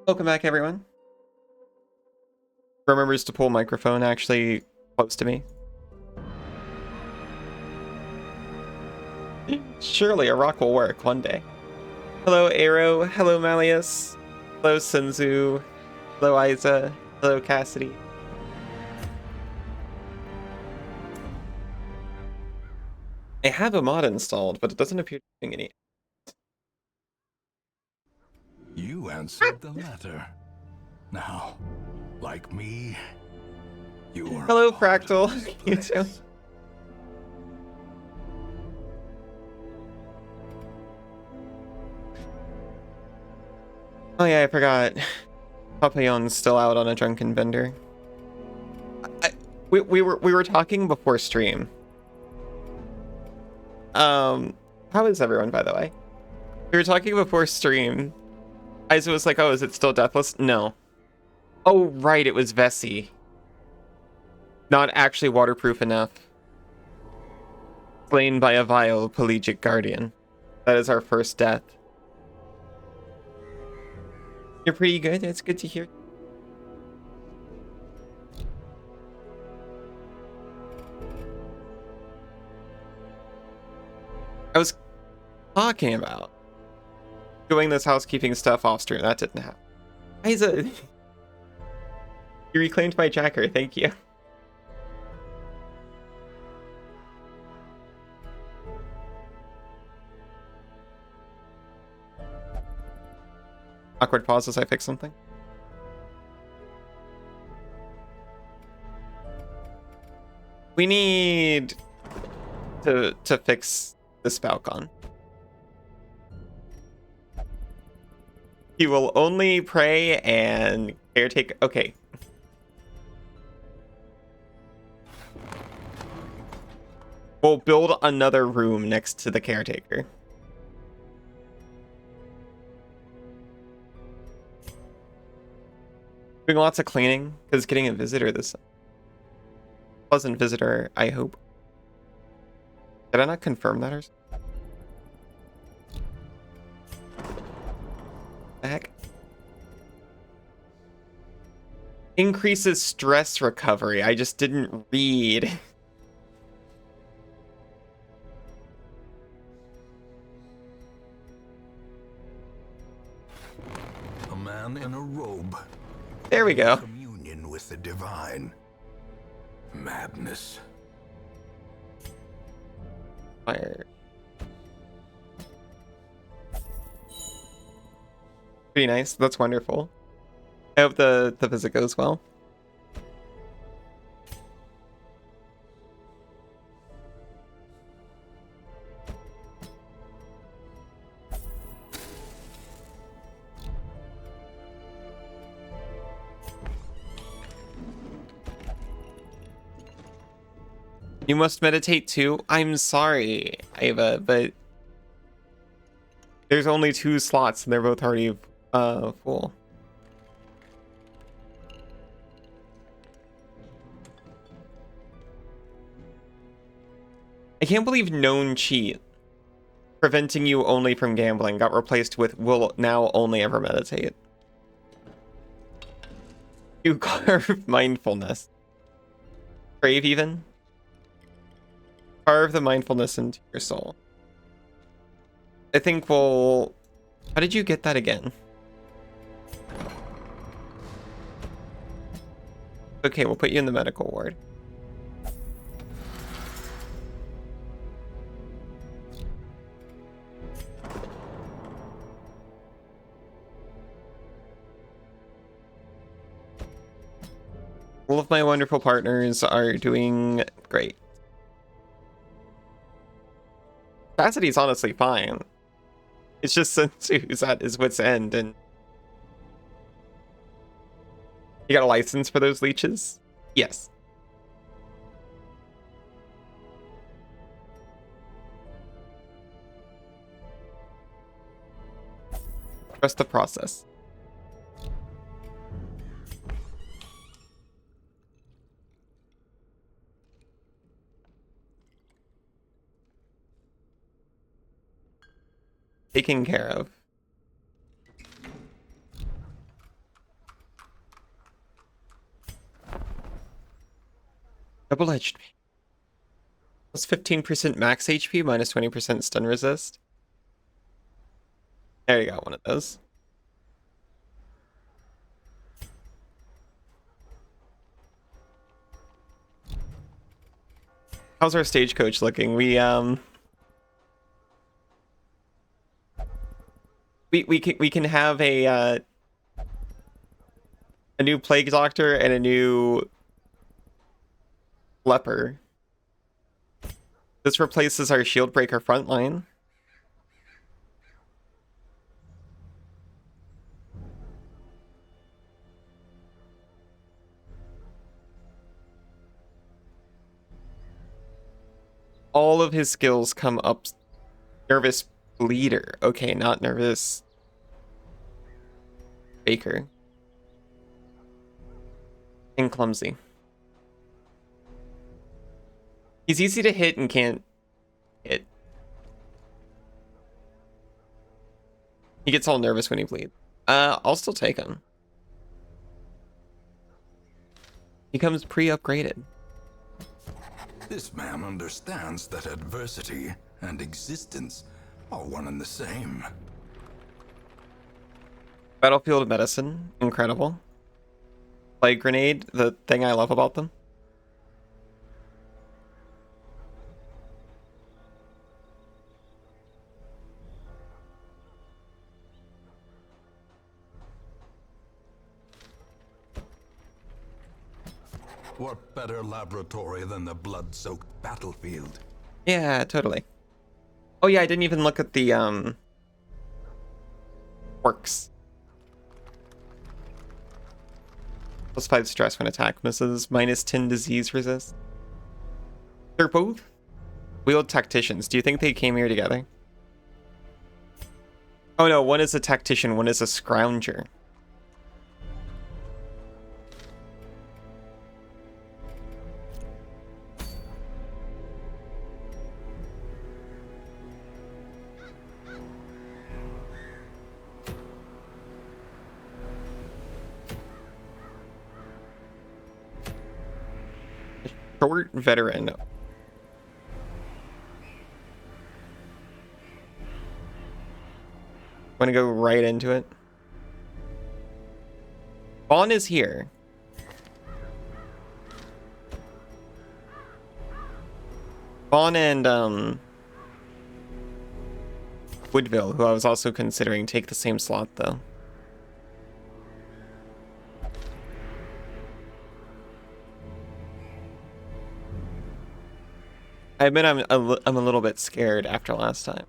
Welcome back, everyone. Remembers to pull microphone actually close to me. Surely a rock will work one day. Hello, Arrow. Hello, Malleus. Hello, Senzu. Hello, Isa. Hello, Cassidy. I have a mod installed, but it doesn't appear to be doing any. You answered the letter. Now, like me, you are. Hello, Fractal. You too. Oh yeah, I forgot. Papillon's still out on a drunken bender. We were talking before stream. How is everyone, by the way? We were talking before stream. Isa was like, "Oh, is it still deathless?" No. Oh, right, it was Vessi. Not actually waterproof enough. Slain by a vile pelagic guardian. That is our first death. You're pretty good. It's good to hear. I was talking about doing this housekeeping stuff off stream. That didn't happen. Isa, you reclaimed my jacker. Thank you. Awkward pause as I fix something. We need to fix this Falcon. He will only pray and caretake. Okay. We'll build another room next to the caretaker. Doing lots of cleaning because getting a visitor this pleasant visitor, I hope. Did I not confirm that or something? The heck? Increases stress recovery. I just didn't read. A man in a robe. There we go. Communion with the divine. Madness. Fire. Pretty nice. That's wonderful. I hope the visit goes well. You must meditate too? I'm sorry, Ava, but there's only 2 slots and they're both already full. I can't believe known cheat preventing you only from gambling got replaced with will now only ever meditate. You carve mindfulness. Crave even? Carve the mindfulness into your soul. I think we'll... How did you get that again? Okay, we'll put you in the medical ward. All of my wonderful partners are doing great. Capacity's honestly fine. It's just Sensu who's at his wit's end, and you got a license for those leeches? Yes. Trust the process. Taken care of. Double-edged. Plus 15% max HP, minus 20% stun resist. There you go, one of those. How's our stagecoach looking? We can have a new plague doctor and a new leper. This replaces our shield breaker frontline. All of his skills come up. Nervous bleeder. Okay, not nervous baker. And clumsy. He's easy to hit and can't hit. He gets all nervous when he bleeds. I'll still take him. He comes pre-upgraded. This man understands that adversity and existence are one and the same. Battlefield medicine, incredible. Plague grenade, the thing I love about them. What better laboratory than the blood-soaked battlefield? Yeah, totally. Oh yeah, I didn't even look at the works. Plus 5 stress when attack misses, minus 10 disease resist. They're both wheeled tacticians. Do you think they came here together? Oh no, one is a tactician, one is a scrounger. Short veteran. I'm gonna go right into it. Vaughn is here. Vaughn and Woodville, who I was also considering, take the same slot though. I admit I'm a little bit scared after last time.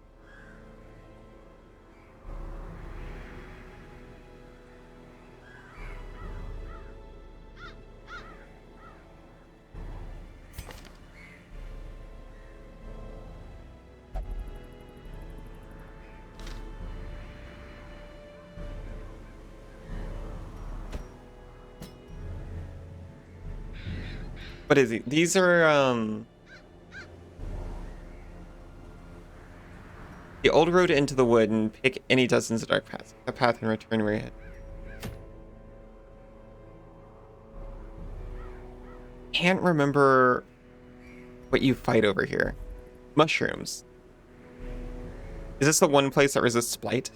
What is he? These are the old road into the wood and pick any dozens of dark paths. A path and return where you hit. Can't remember what you fight over here. Mushrooms. Is this the one place that resists blight?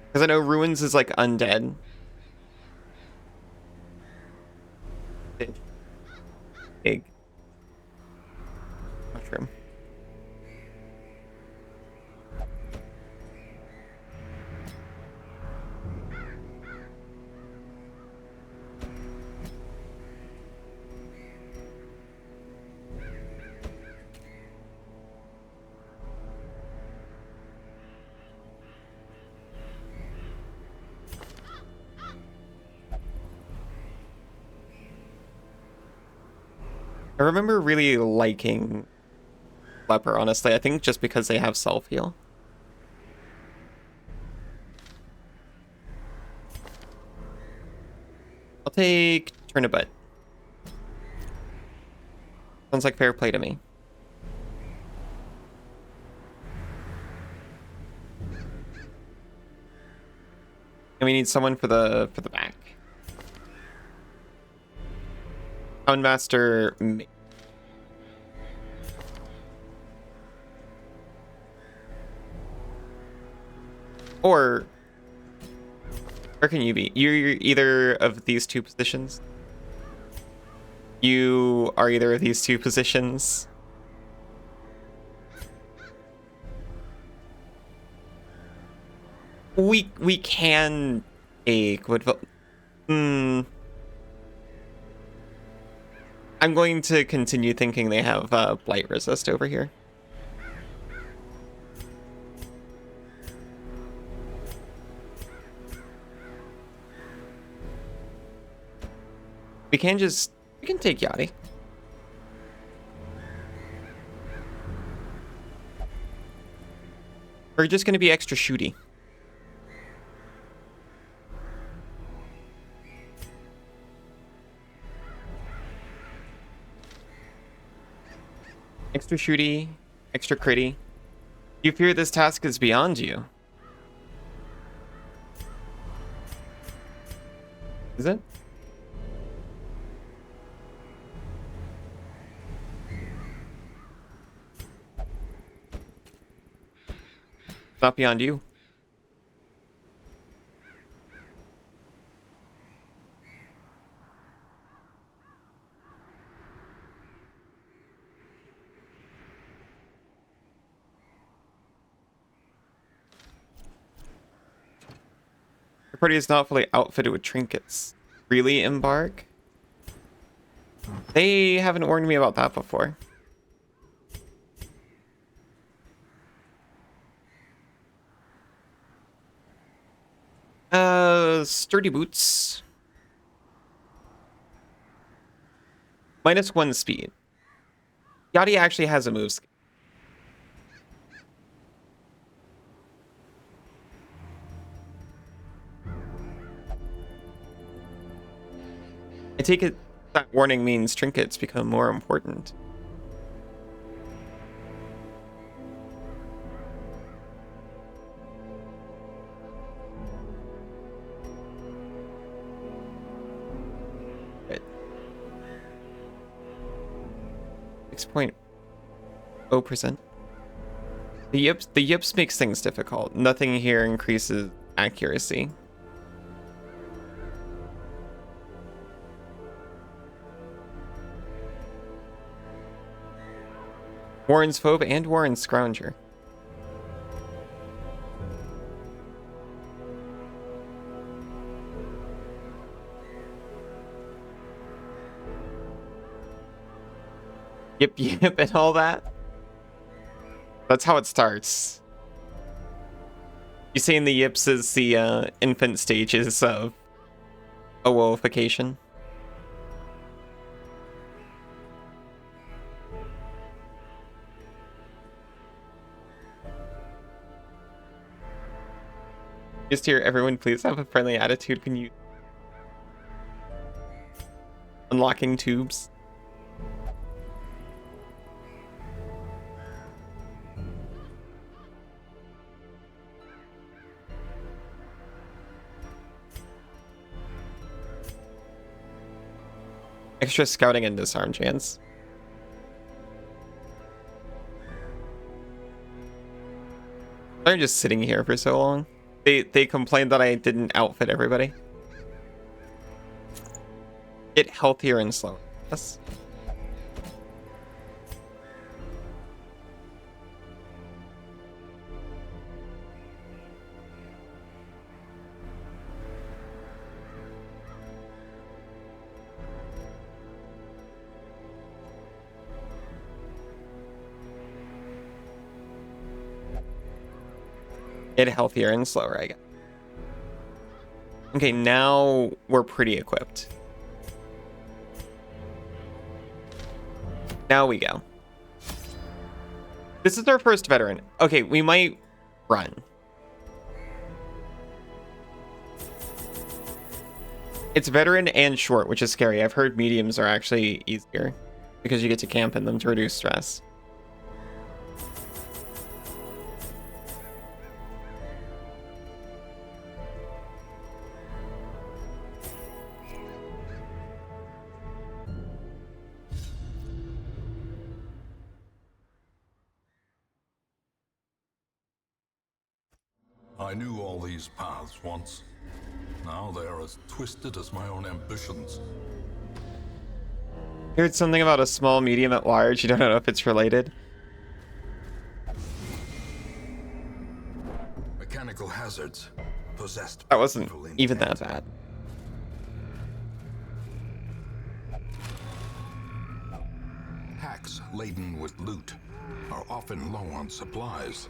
Because I know ruins is like undead. Big mushroom. I remember really liking Leper, honestly. I think just because they have self-heal. I'll take Turnibutt. Sounds like fair play to me. And we need someone for the back. Houndmaster. Or where can you be? You're either of these two positions. You are either of these two positions. We can take Woodville. I'm going to continue thinking they have blight resist over here. We can take Yachty. We're just going to be extra shooty. Extra shooty, extra critty. You fear this task is beyond you. Is it? It's not beyond you. Your party is not fully outfitted with trinkets. Really, Embark? They haven't warned me about that before. Sturdy boots. -1 speed. Yachty actually has a move skill. I take it that warning means trinkets become more important. Right. 6.0%. The yips makes things difficult. Nothing here increases accuracy. Warren's Phobe and Warren's Scrounger. Yip, and all that. That's how it starts. You saying the yips is the infant stages of awoification? Just here, everyone, please have a friendly attitude when you unlocking tubes. Extra scouting and disarm chance. I'm just sitting here for so long. They complained that I didn't outfit everybody. Get healthier and slower. Yes. Get healthier and slower, I guess. Okay, now we're pretty equipped. Now we go. This is our first veteran. Okay, we might run. It's veteran and short, which is scary. I've heard mediums are actually easier because you get to camp in them to reduce stress. I knew all these paths once. Now they are as twisted as my own ambitions. Heard something about a small, medium at large. You don't know if it's related. Mechanical hazards possessed. That wasn't evil even that intent. bad. Hacks laden with loot are often low on supplies.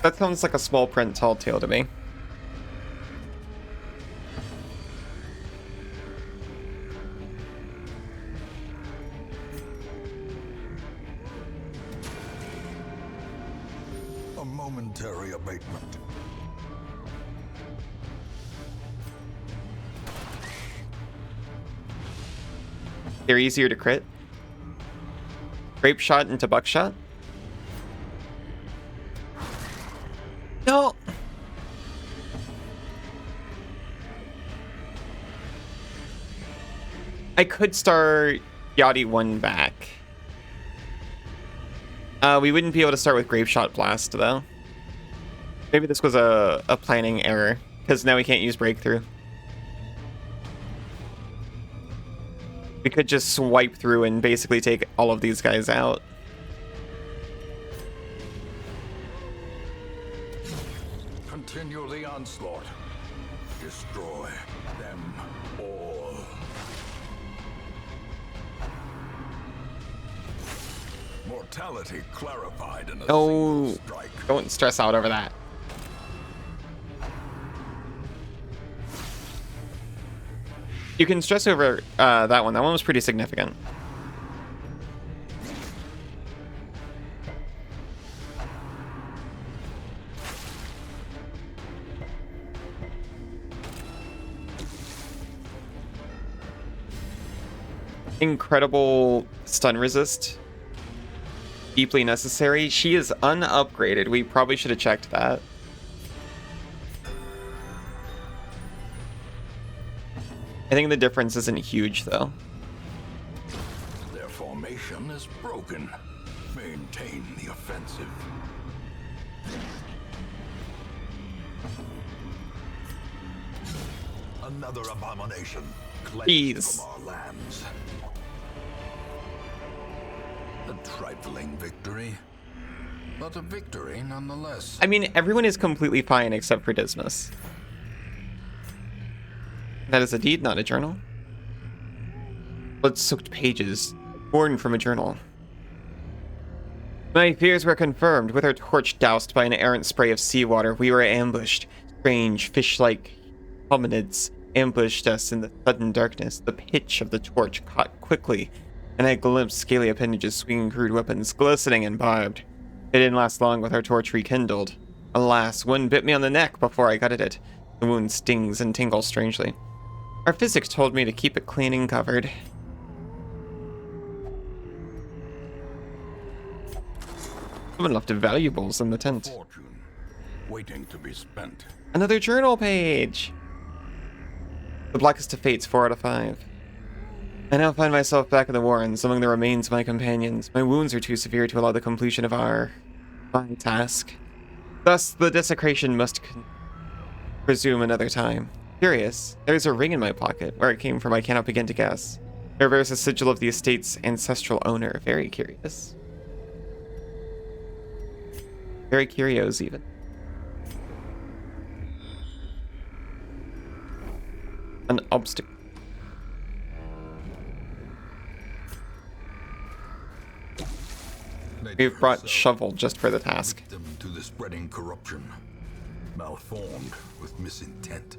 That sounds like a small print tall tale to me. A momentary abatement. They're easier to crit. Grape shot into buckshot. No. I could start Yachty 1 back. We wouldn't be able to start with Grape Shot Blast, though. Maybe this was a planning error, because now we can't use Breakthrough. We could just swipe through and basically take all of these guys out. Continue the onslaught. Destroy them all. Mortality clarified in a Oh, single strike. don't stress out over that. You can stress over that one. That one was pretty significant. Incredible stun resist. Deeply necessary. She is unupgraded. We probably should have checked that. I think the difference isn't huge, though. Their formation is broken. Maintain the offensive. Another abomination cleansed Jeez. from our lands. A trifling victory, but a victory nonetheless. I mean, everyone is completely fine except for Dismas. That is a deed, not a journal. Blood-soaked pages, torn from a journal. My fears were confirmed. With our torch doused by an errant spray of seawater, we were ambushed. Strange, fish-like hominids ambushed us in the sudden darkness. The pitch of the torch caught quickly, and I glimpsed scaly appendages swinging crude weapons, glistening and barbed. It didn't last long with our torch rekindled. Alas, one bit me on the neck before I gutted it. The wound stings and tingles strangely. Our physics told me to keep it clean and covered. Someone left valuables in the tent. Fortune waiting to be spent. Another journal page! The Blackest of Fates, 4 out of 5. I now find myself back in the Warrens, among the remains of my companions. My wounds are too severe to allow the completion of my task. Thus, the desecration must presume another time. Curious, there's a ring in my pocket. Where it came from, I cannot begin to guess. There bears a sigil of the estate's ancestral owner. Very curious. Very curios, even. An obstacle. We've brought Shovel just for the task. Victim to the spreading corruption, malformed with misintent.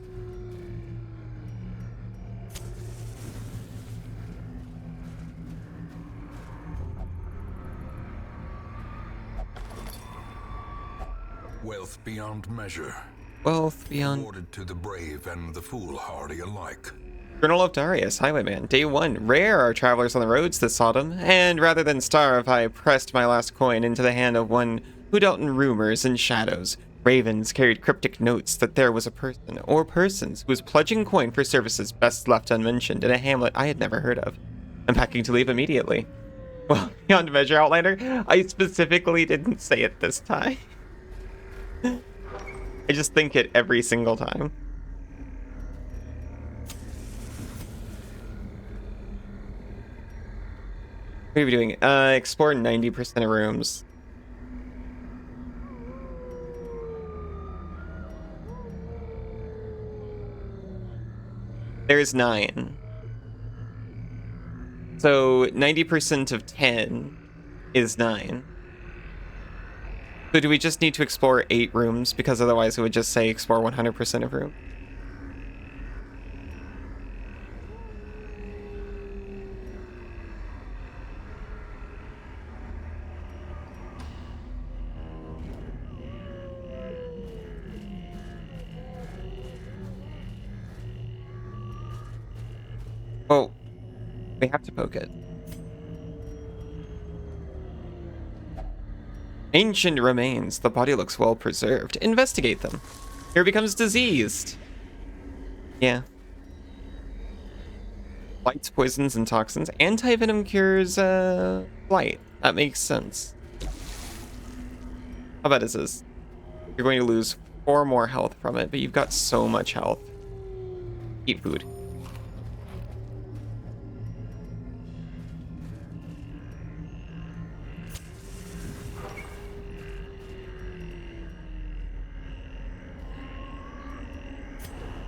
Wealth beyond measure, Wealth beyond. awarded to the brave and the foolhardy alike. Journal of Darius, Highwayman. Day 1. Rare are travelers on the roads this autumn, and rather than starve, I pressed my last coin into the hand of one who dealt in rumors and shadows. Ravens carried cryptic notes that there was a person, or persons, who was pledging coin for services best left unmentioned in a hamlet I had never heard of. I'm packing to leave immediately. Well, beyond measure, Outlander, I specifically didn't say it this time. I just think it every single time. What are we doing? Explore 90% of rooms. There's 9. So 90% of 10 is 9. So do we just need to explore 8 rooms? Because otherwise it would just say explore 100% of room. Well, we have to poke it. Ancient remains. The body looks well preserved. Investigate them. Here becomes diseased. Yeah. Lights, poisons, and toxins. Anti-venom cures, blight. That makes sense. How bad is this? You're going to lose 4 more health from it, but you've got so much health. Eat food.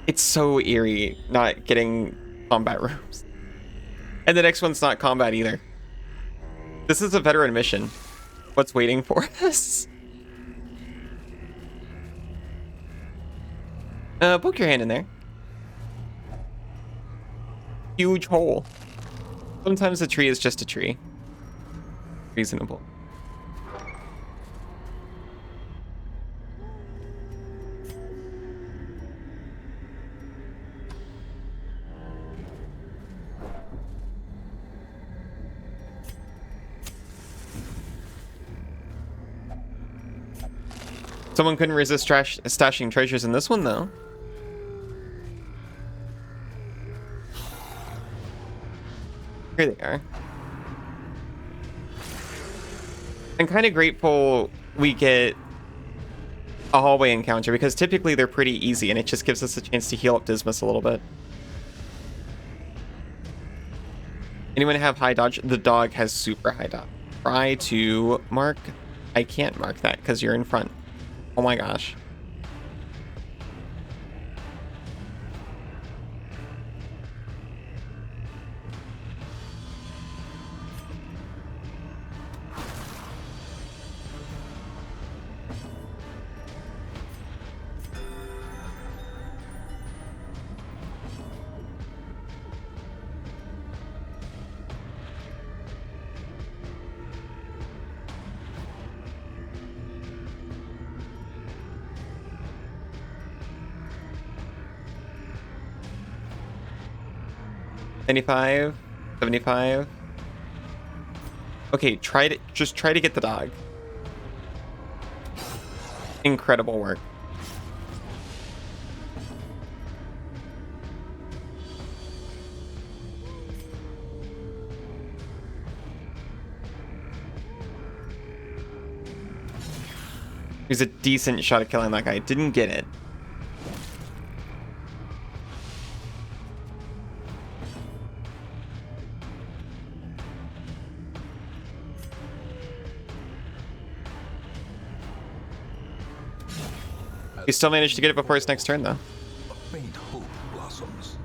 It's so eerie not getting combat rooms. And the next one's not combat either. This is a veteran mission. What's waiting for us? Poke your hand in there. Huge hole. Sometimes a tree is just a tree. Reasonable. Someone couldn't resist stashing treasures in this one, though. Here they are. I'm kind of grateful we get a hallway encounter, because typically they're pretty easy, and it just gives us a chance to heal up Dismas a little bit. Anyone have high dodge? The dog has super high dodge. Try to mark. I can't mark that because you're in front. Oh my gosh. $75, $75. Okay, just try to get the dog. Incredible work. There's a decent shot at killing that guy. Didn't get it. We still managed to get it before his next turn, though. A faint hope blossoms.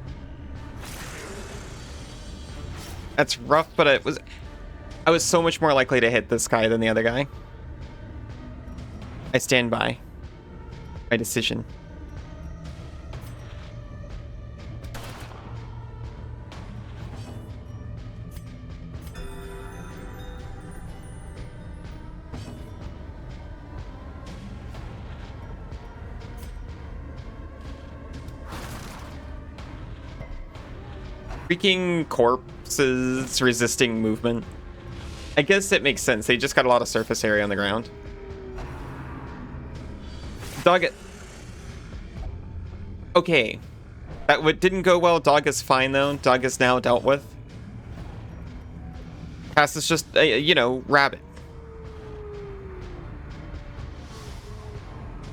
That's rough, but I was so much more likely to hit this guy than the other guy. I stand by my decision. Freaking corpses resisting movement. I guess it makes sense. They just got a lot of surface area on the ground. Dog. Okay. That didn't go well. Dog is fine, though. Dog is now dealt with. Cass is just, you know, rabbit.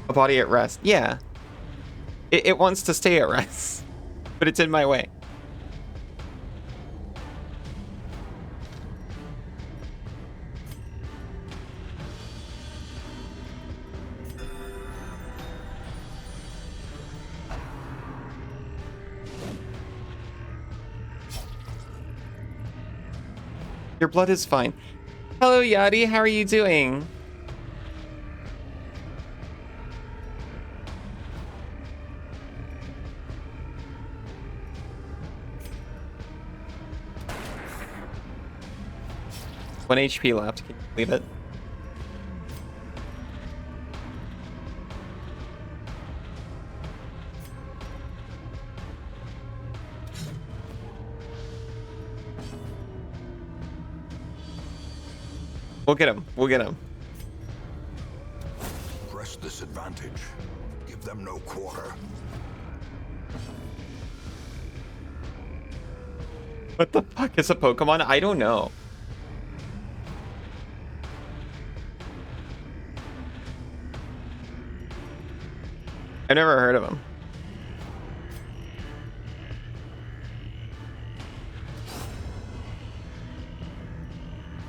A body at rest. Yeah. It wants to stay at rest, but it's in my way. Your blood is fine. Hello, Yadi. How are you doing? One HP left. Can you believe it? We'll get him. We'll get him. Press this advantage. Give them no quarter. What the fuck is a Pokemon? I don't know. I've never heard of him.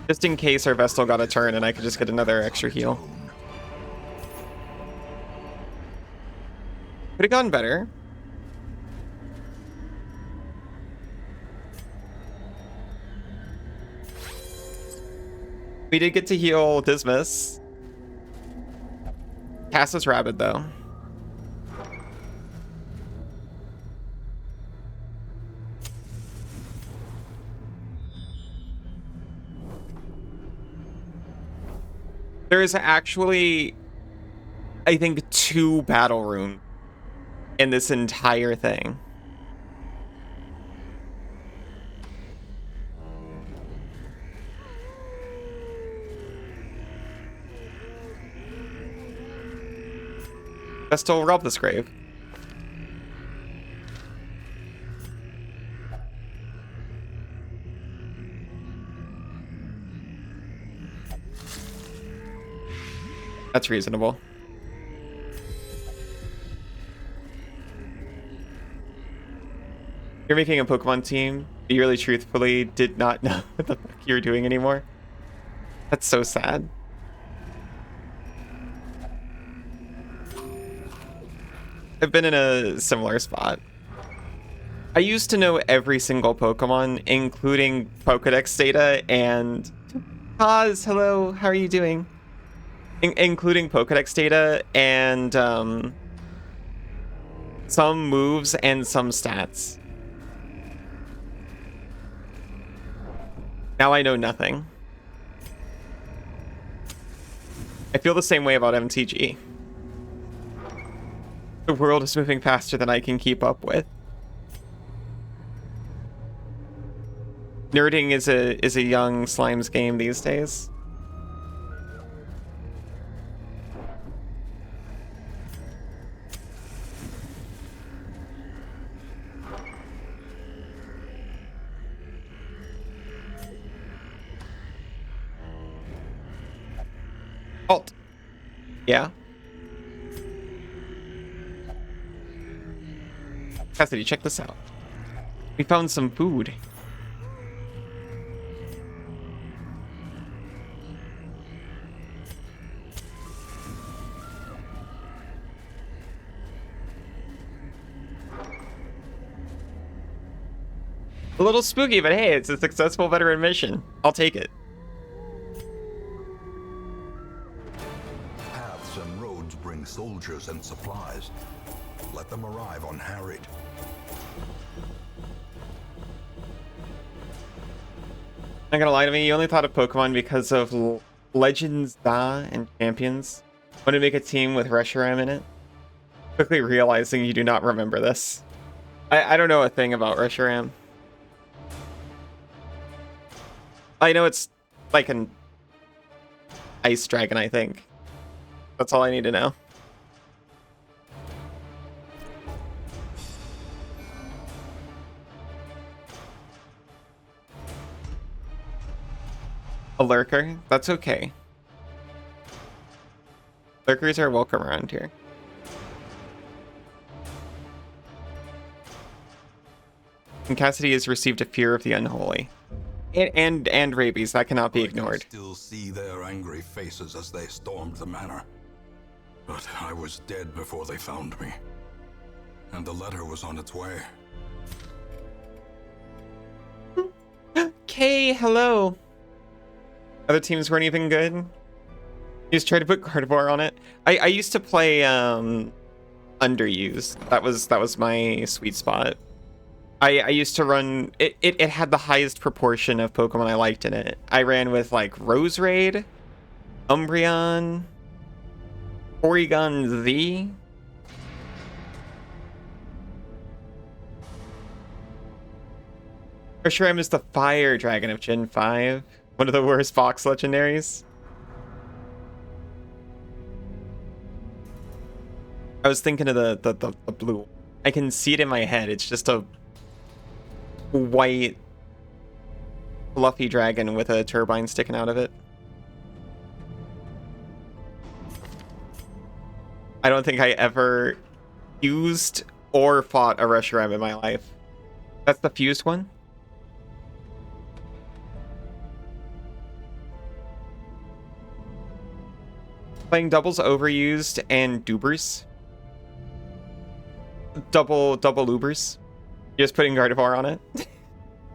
Just in case our Vestal got a turn and I could just get another extra heal. Could have gone better. We did get to heal Dismas. Cass is rabid though. There is actually, I think, 2 battle rooms in this entire thing. Vestal, rob this grave. That's reasonable. You're making a Pokemon team. You really truthfully did not know what the fuck you were doing anymore. That's so sad. I've been in a similar spot. I used to know every single Pokemon, including Pokedex data and... Kaz, hello, how are you doing? Including Pokedex data and some moves and some stats. Now I know nothing. I feel the same way about MTG. The world is moving faster than I can keep up with. Nerding is a young slimes game these days. Halt. Yeah. Cassidy, check this out. We found some food. A little spooky, but hey, it's a successful veteran mission. I'll take it. Paths and roads bring soldiers and supplies. Let them arrive unharried. Not gonna lie to me, you only thought of Pokemon because of Legends Da and Champions. Want to make a team with Reshiram in it? Quickly realizing you do not remember this. I don't know a thing about Reshiram. I know it's like an ice dragon, I think. That's all I need to know. A lurker? That's okay. Lurkers are welcome around here. And Cassidy has received a fear of the unholy. And rabies, that cannot be ignored. I can still see their angry faces as they stormed the manor. But I was dead before they found me. And the letter was on its way. Kay, hello. Other teams weren't even good. You just tried to put Gardevoir on it. I used to play underused. That was my sweet spot. I used to run it had the highest proportion of Pokemon I liked in it. I ran with like Roserade, Umbreon, Porygon Z. Reshiram is the fire dragon of Gen 5. One of the worst box legendaries. I was thinking of the blue. I can see it in my head. It's just a white fluffy dragon with a turbine sticking out of it. I don't think I ever used or fought a Reshiram in my life. That's the fused one? Playing doubles overused and dubers. Double Ubers. You're just putting Gardevoir on it.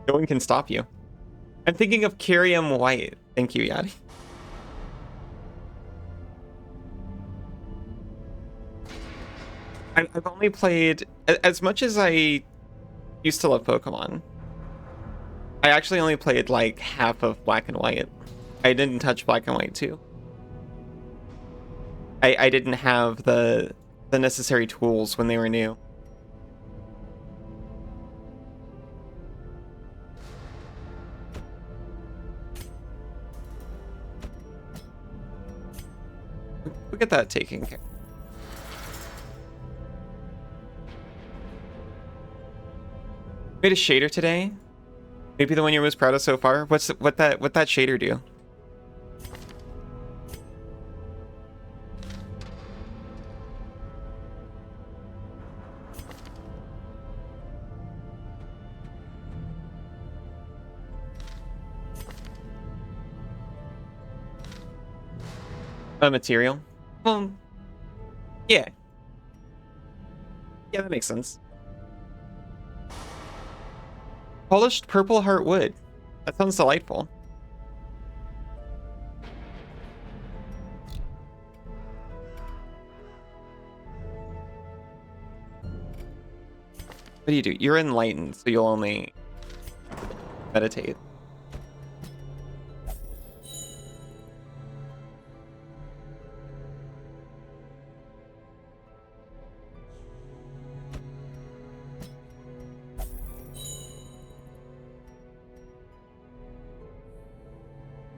No one can stop you. I'm thinking of Kyrium White. Thank you, Yadi. I've only played, as much as I used to love Pokemon, I actually only played like half of Black and White. I didn't touch Black and White too. I didn't have the necessary tools when they were new. Look at that taking care. Made a shader today. Maybe the one you're most proud of so far. What that shader do? A material. Yeah. Yeah, that makes sense. Polished purple heart wood. That sounds delightful. What do you do? You're enlightened, so you'll only meditate.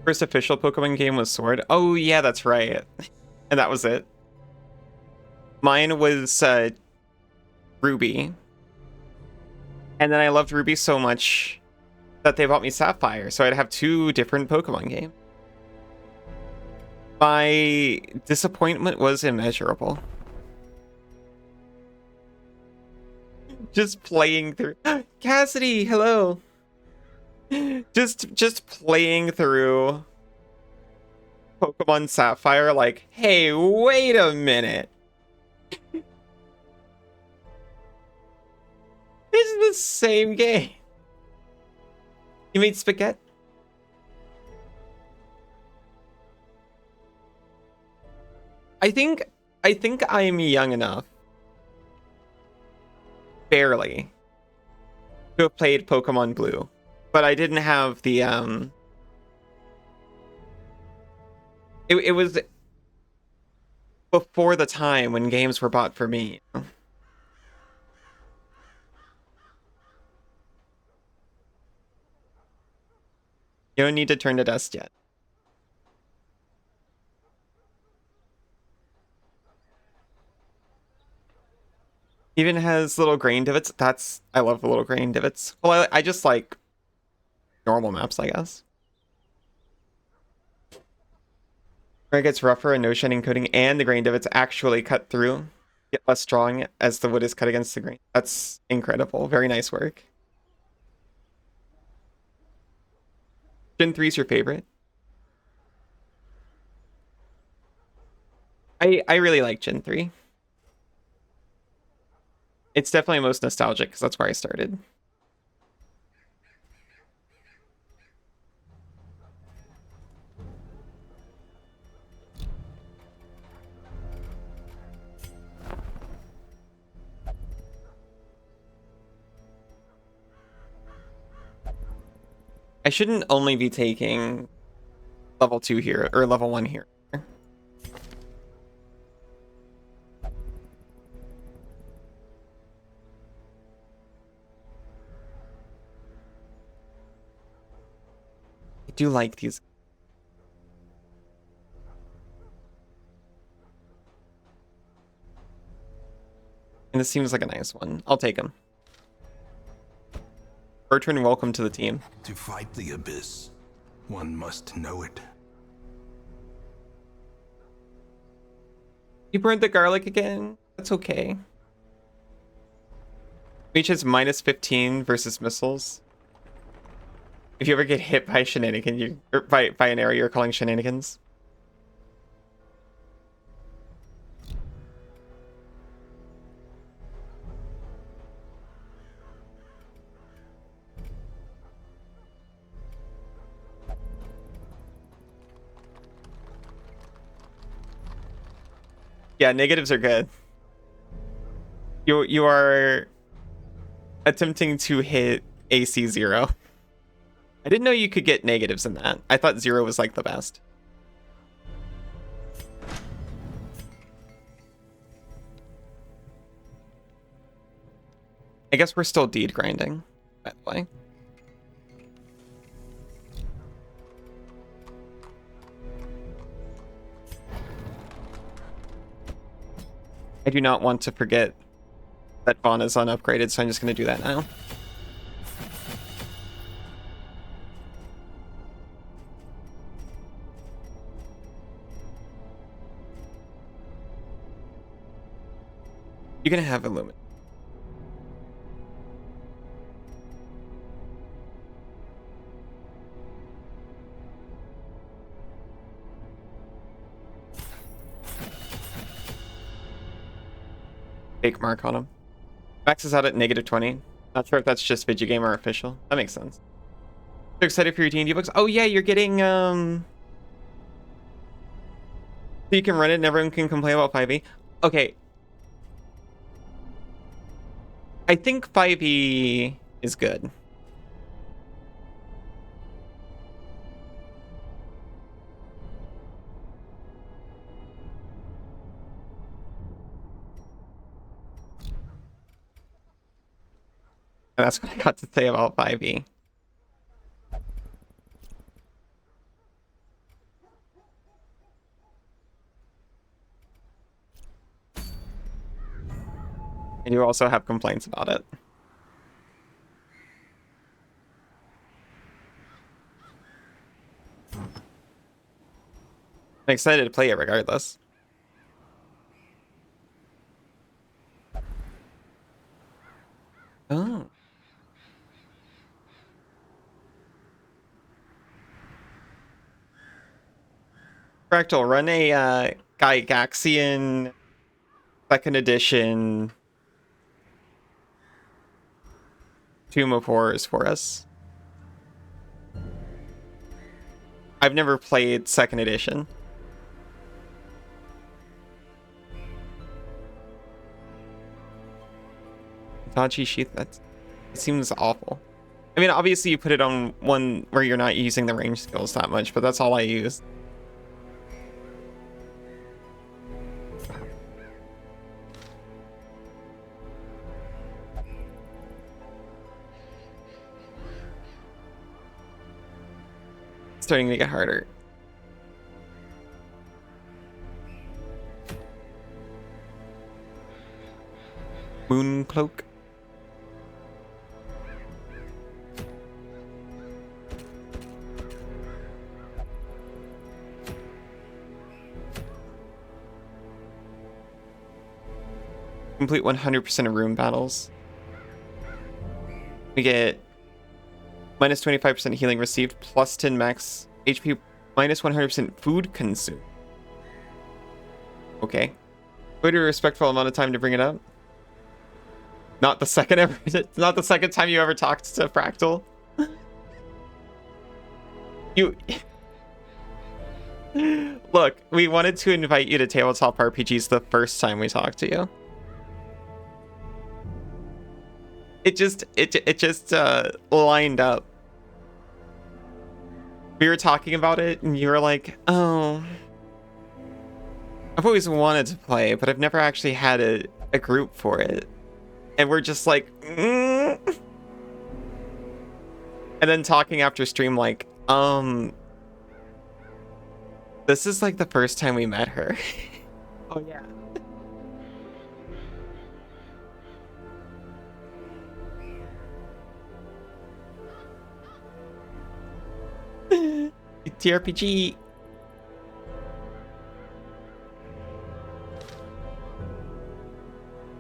First official Pokemon game was Sword. Oh yeah, that's right. And that was it. Mine was Ruby. And then I loved Ruby so much that they bought me Sapphire, so I'd have two different Pokemon games. My disappointment was immeasurable. Just playing through. Cassidy, hello. Just playing through Pokemon Sapphire like, hey, wait a minute. This is the same game. You made spaghetti? I think I'm young enough, barely, to have played Pokemon Blue. But I didn't have the it was before the time when games were bought for me. You don't need to turn to dust yet. Even has little grain divots. I love the little grain divots. Well, I just like normal maps, I guess. Where it gets rougher and no shining coating, and the grain divots actually cut through, get less drawing as the wood is cut against the grain. That's incredible. Very nice work. Gen 3 is your favorite? I really like Gen 3. It's definitely most nostalgic because that's where I started. I shouldn't only be taking level 2 here, or level 1 here. I do like these. And this seems like a nice one. I'll take him. Bertrand, welcome to the team. To fight the abyss, one must know it. You burned the garlic again? That's okay. Reach is minus 15 versus missiles. If you ever get hit by a shenanigan, or by an arrow you're calling shenanigans. Yeah, negatives are good. You are attempting to hit AC 0. I didn't know you could get negatives in that. I thought 0 was like the best. I guess we're still deed grinding, by the way. I do not want to forget that Vaughn is unupgraded, so I'm just going to do that now. You're going to have Illumin. Fake mark on him. Max is out at negative 20. Not sure if that's just Vigigame or official. That makes sense. So excited for your D&D books? Oh yeah, you're getting so you can run it and everyone can complain about 5e. Okay. I think 5e is good. And that's what I got to say about 5e. I do also have complaints about it. I'm excited to play it regardless. Oh. Fractal, run a Gygaxian 2nd edition Tomb of Horrors for us. I've never played 2nd edition. Dodgy sheath, it seems awful. I mean, obviously you put it on one where you're not using the range skills that much, but that's all I use. It's starting to get harder. Moon cloak. Complete 100% of room battles. We get Minus 25% healing received, plus 10 max HP, minus 100% food consumed. Okay. Wait a respectful amount of time to bring it up. Not the second ever. Not the second time you ever talked to Fractal. You. Look, we wanted to invite you to Tabletop RPGs the first time we talked to you. It just lined up. We were talking about it, and you were like, "Oh, I've always wanted to play, but I've never actually had a group for it." And we're just like, And then talking after stream, like, this is like the first time we met her. Oh yeah. TRPG.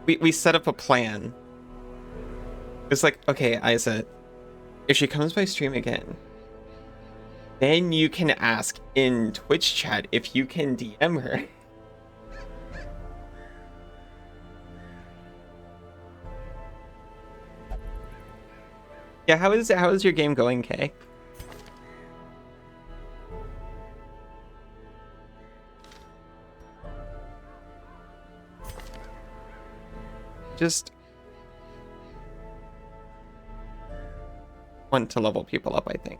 We set up a plan. It's like, okay, Isa, if she comes by stream again, then you can ask in Twitch chat if you can DM her. Yeah, how is your game going, Kay? Just want to level people up, I think.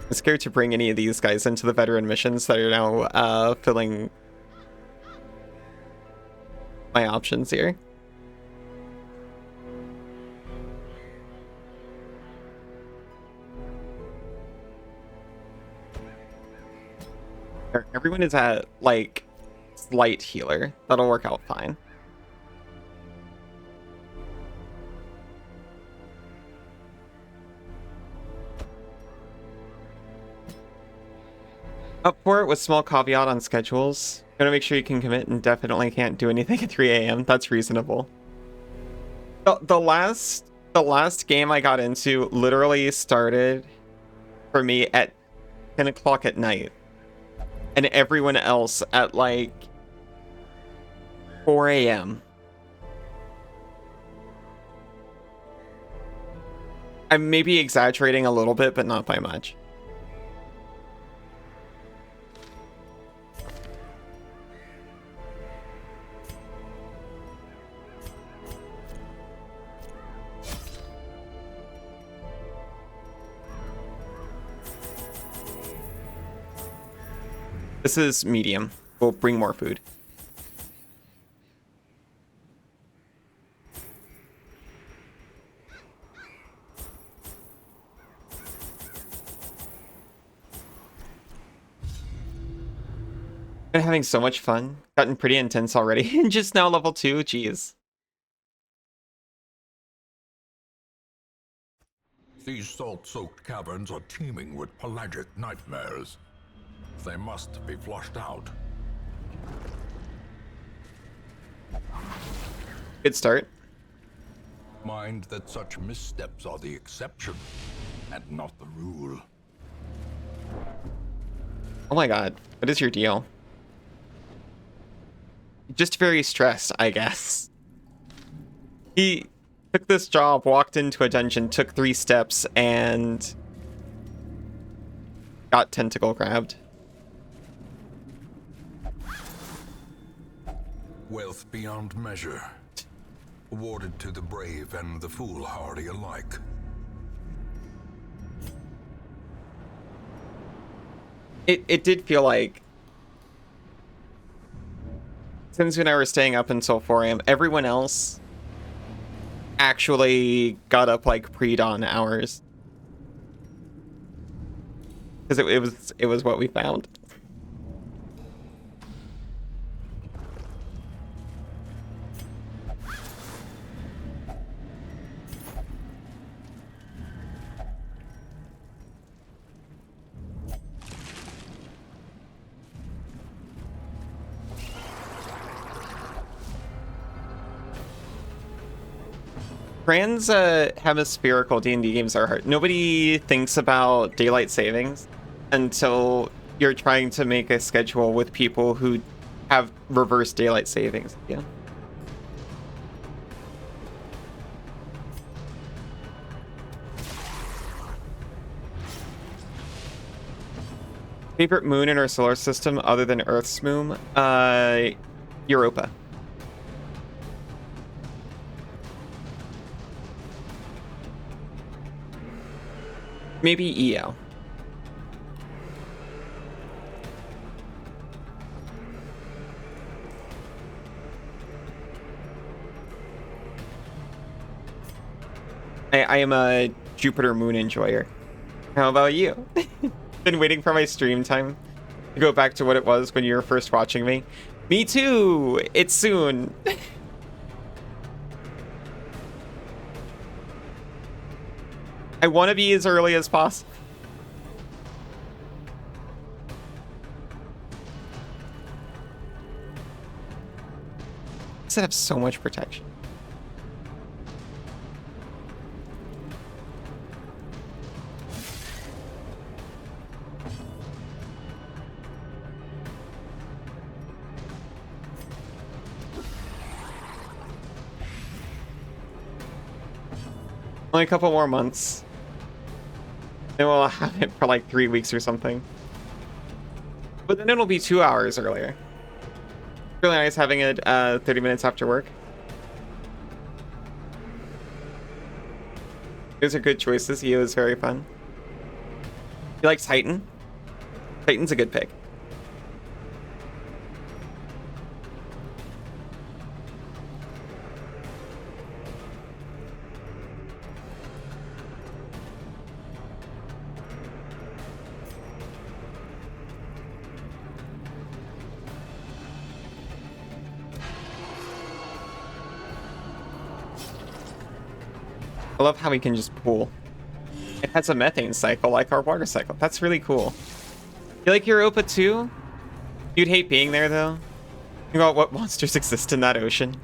I'm scared to bring any of these guys into the veteran missions that are now filling my options here. Everyone is at, like, slight healer. That'll work out fine. Up for it with small caveat on schedules. Gonna make sure you can commit and definitely can't do anything at 3 a.m. That's reasonable. The last game I got into literally started for me at 10 o'clock at night. And everyone else at like 4 a.m. I'm maybe exaggerating a little bit, but not by much. This is medium. We'll bring more food. Been having so much fun. Gotten pretty intense already. And just now level 2. Jeez. These salt-soaked caverns are teeming with pelagic nightmares. They must be flushed out. Good start. Mind that such missteps are the exception and not the rule. Oh my god. What is your deal? Just very stressed, I guess. He took this job, walked into a dungeon, took 3 steps, and got tentacle grabbed. Wealth beyond measure, awarded to the brave and the foolhardy alike. It did feel like, since when I were staying up until 4 a.m., everyone else actually got up like pre-dawn hours. Because it was what we found. trans hemispherical D&D games are hard. Nobody thinks about daylight savings until you're trying to make a schedule with people who have reverse daylight savings. Yeah. Favorite moon in our solar system other than Earth's moon? Europa. Maybe EO. I am a Jupiter moon enjoyer. How about you? Been waiting for my stream time to go back to what it was when you were first watching me. Me too. It's soon. I want to be as early as possible. Does it have so much protection? Only a couple more months. And we'll have it for like 3 weeks or something. But then it'll be 2 hours earlier. Really nice having it 30 minutes after work. Those are good choices. EO is very fun. You like Titan? Titan's a good pick. I love how we can just pool. It has a methane cycle like our water cycle. That's really cool. You like Europa too? You'd hate being there though. Think about what monsters exist in that ocean.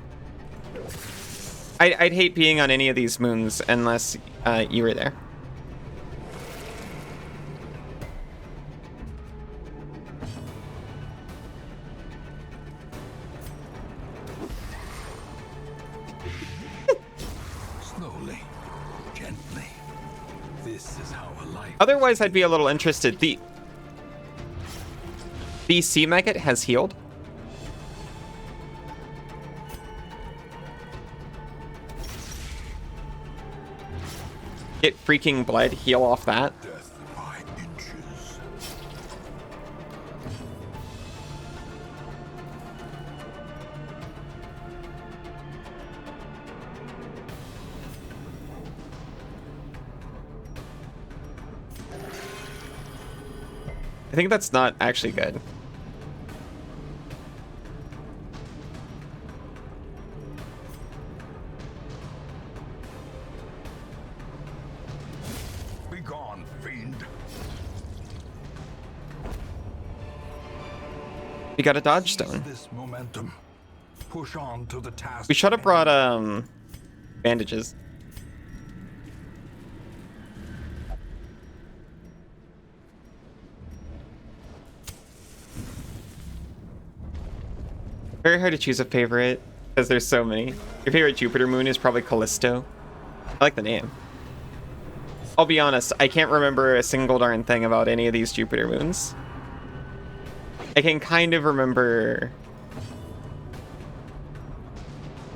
I'd hate being on any of these moons unless you were there. Otherwise, I'd be a little interested. The sea maggot has healed. Get freaking blood, heal off that. Death by inches. I think that's not actually good. Be gone, fiend. We got a dodge stone. This momentum. Push on to the task. We should have brought bandages. Very hard to choose a favorite because there's so many. Your favorite Jupiter moon is probably Callisto. I like the name. I'll be honest, I can't remember a single darn thing about any of these Jupiter moons. I can kind of remember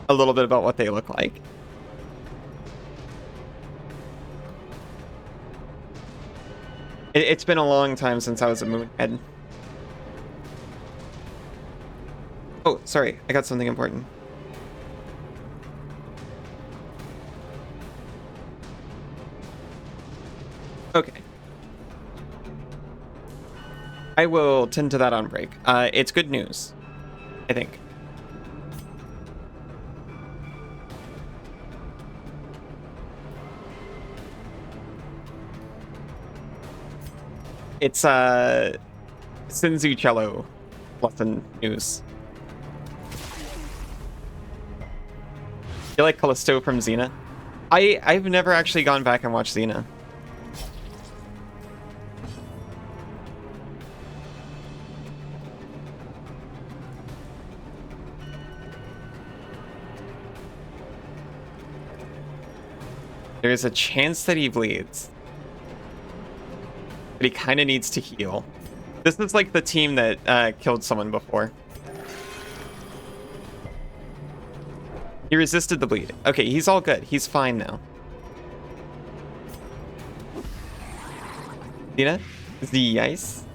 a little bit about what they look like. It's been a long time since I was a moonhead. Oh, sorry, I got something important. Okay. I will tend to that on break. It's good news, I think. It's Sinzu cello lesson news. You like Callisto from Xena? I've never actually gone back and watched Xena. There's a chance that he bleeds. But he kind of needs to heal. This is like the team that killed someone before. He resisted the bleed. Okay, he's all good. He's fine now. Xena? The ice?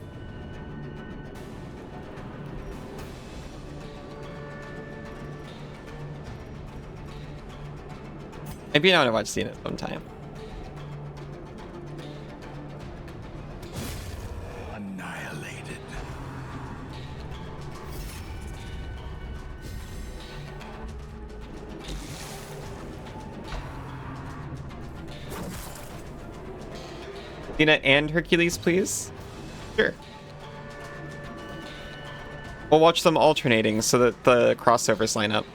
Maybe I want to watch Xena sometime. Annihilated. Xena and Hercules, please? Sure. We'll watch them alternating so that the crossovers line up.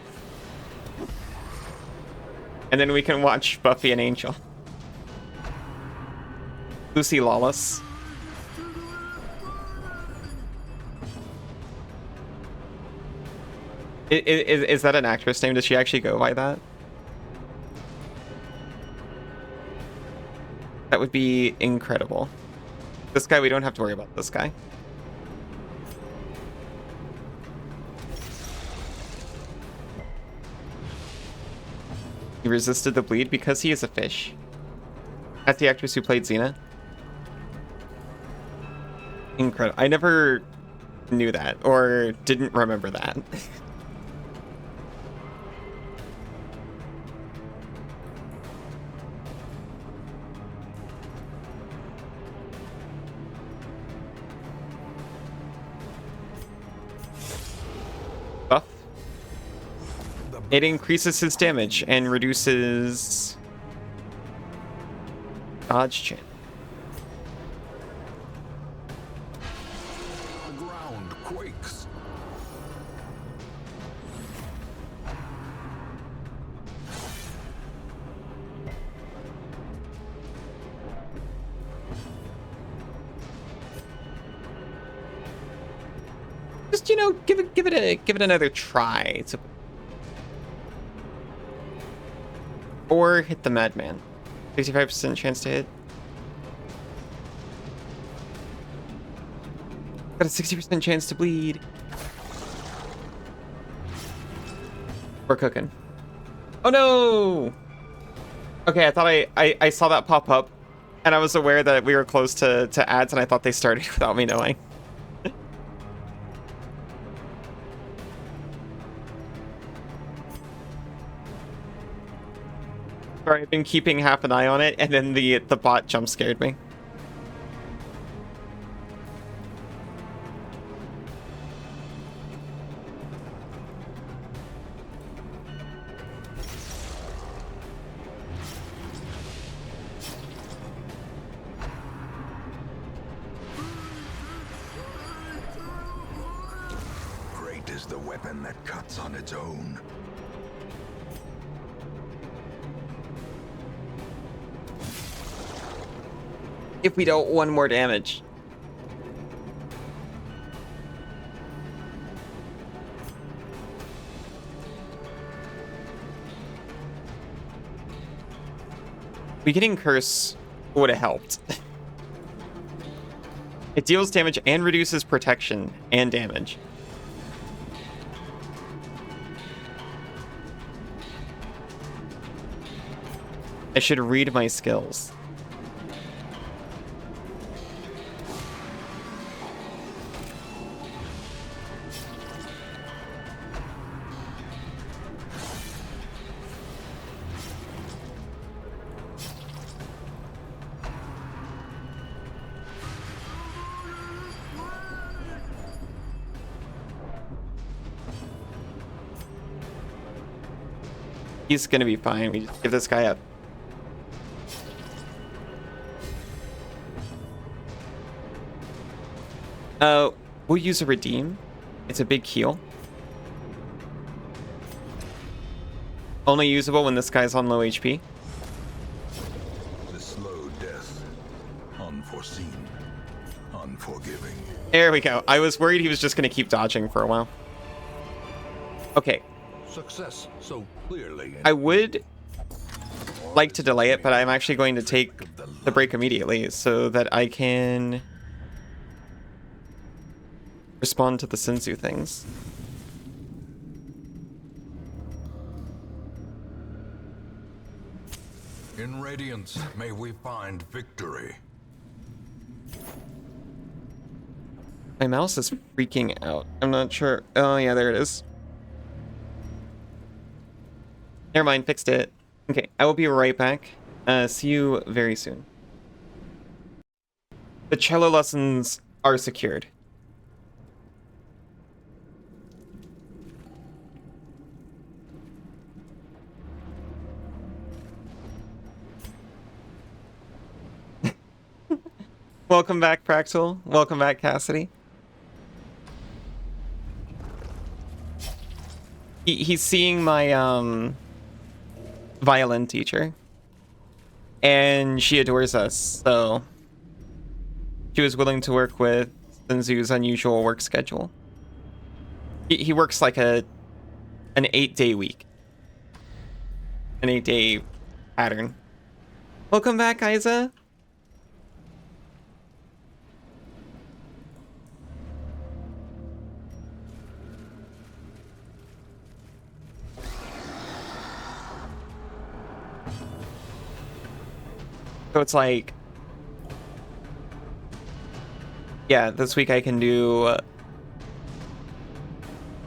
And then we can watch Buffy and Angel. Lucy Lawless. Is that an actress name? Does she actually go by that? That would be incredible. This guy, we don't have to worry about this guy. He resisted the bleed because he is a fish. That's the actress who played Xena. Incredible. I never knew that or didn't remember that. Buff. It increases his damage and reduces dodge chance. The ground quakes. Just, you know, give it another try. It's or hit the madman. 65% chance to hit. Got a 60% chance to bleed. We're cooking. Oh no! Okay, I thought I saw that pop up, and I was aware that we were close to ads, and I thought they started without me knowing. Sorry, I've been keeping half an eye on it, and then the bot jump scared me. Great is the weapon that cuts on its own. If we don't, one more damage. We getting curse would have helped. It deals damage and reduces protection and damage. I should read my skills. He's gonna be fine. We just give this guy up. We'll use a redeem. It's a big heal. Only usable when this guy's on low HP. slow death. Unforeseen. Unforgiving. There we go. I was worried he was just going to keep dodging for a while. Okay. Success so clearly. I would like to delay it, but I'm actually going to take the break immediately so that I can respond to the Senzu things. In Radiance, may we find victory. My mouse is freaking out. I'm not sure. Oh, yeah, there it is. Never mind, fixed it. Okay, I will be right back. See you very soon. The cello lessons are secured. Welcome back, Practical. Welcome back, Cassidy. He's seeing my violin teacher, and she adores us, so she was willing to work with Senzu's unusual work schedule. He works like an 8-day week, an 8-day pattern. Welcome back, Isa. So it's like, yeah, this week I can do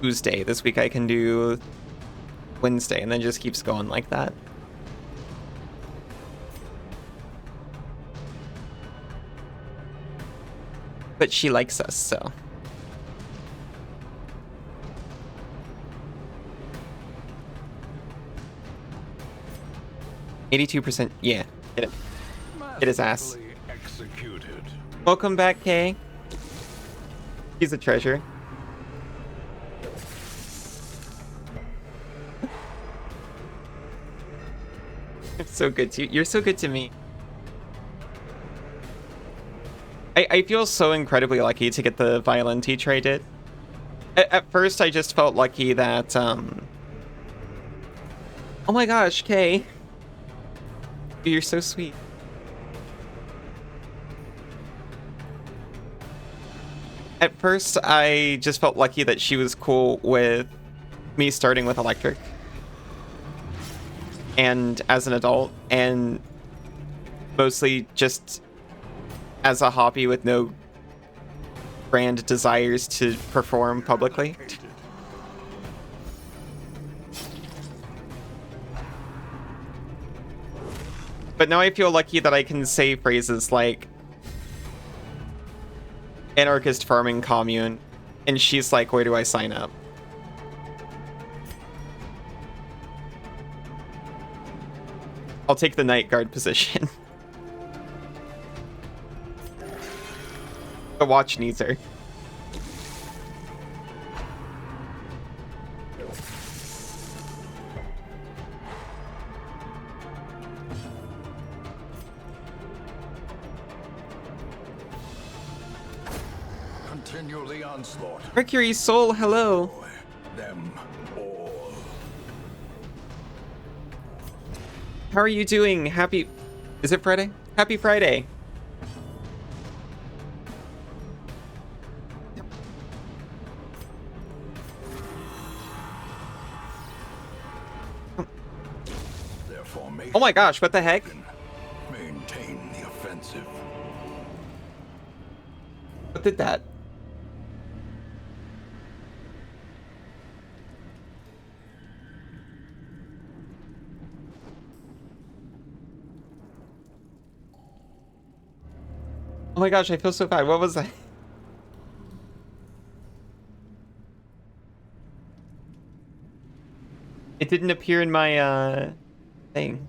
Tuesday. This week I can do Wednesday, and then just keeps going like that. But she likes us, so. %, yeah, get it. Get his ass. Executed. Welcome back, Kay. He's a treasure. You're so good to you. You're so good to me. I feel so incredibly lucky to get the violin teacher I did. At first, I just felt lucky that, oh my gosh, Kay. You're so sweet. At first, I just felt lucky that she was cool with me starting with electric. And as an adult, and mostly just as a hobby with no grand desires to perform publicly. But now I feel lucky that I can say phrases like anarchist farming commune, and she's like, where do I sign up? I'll take the night guard position. The watch needs her. Continue the onslaught. Mercury Soul, hello. Them all. How are you doing? Happy... Is it Friday? Happy Friday. Oh my gosh, what the heck? Maintain the offensive. What did that? Oh my gosh, I feel so bad. What was that? It didn't appear in my thing.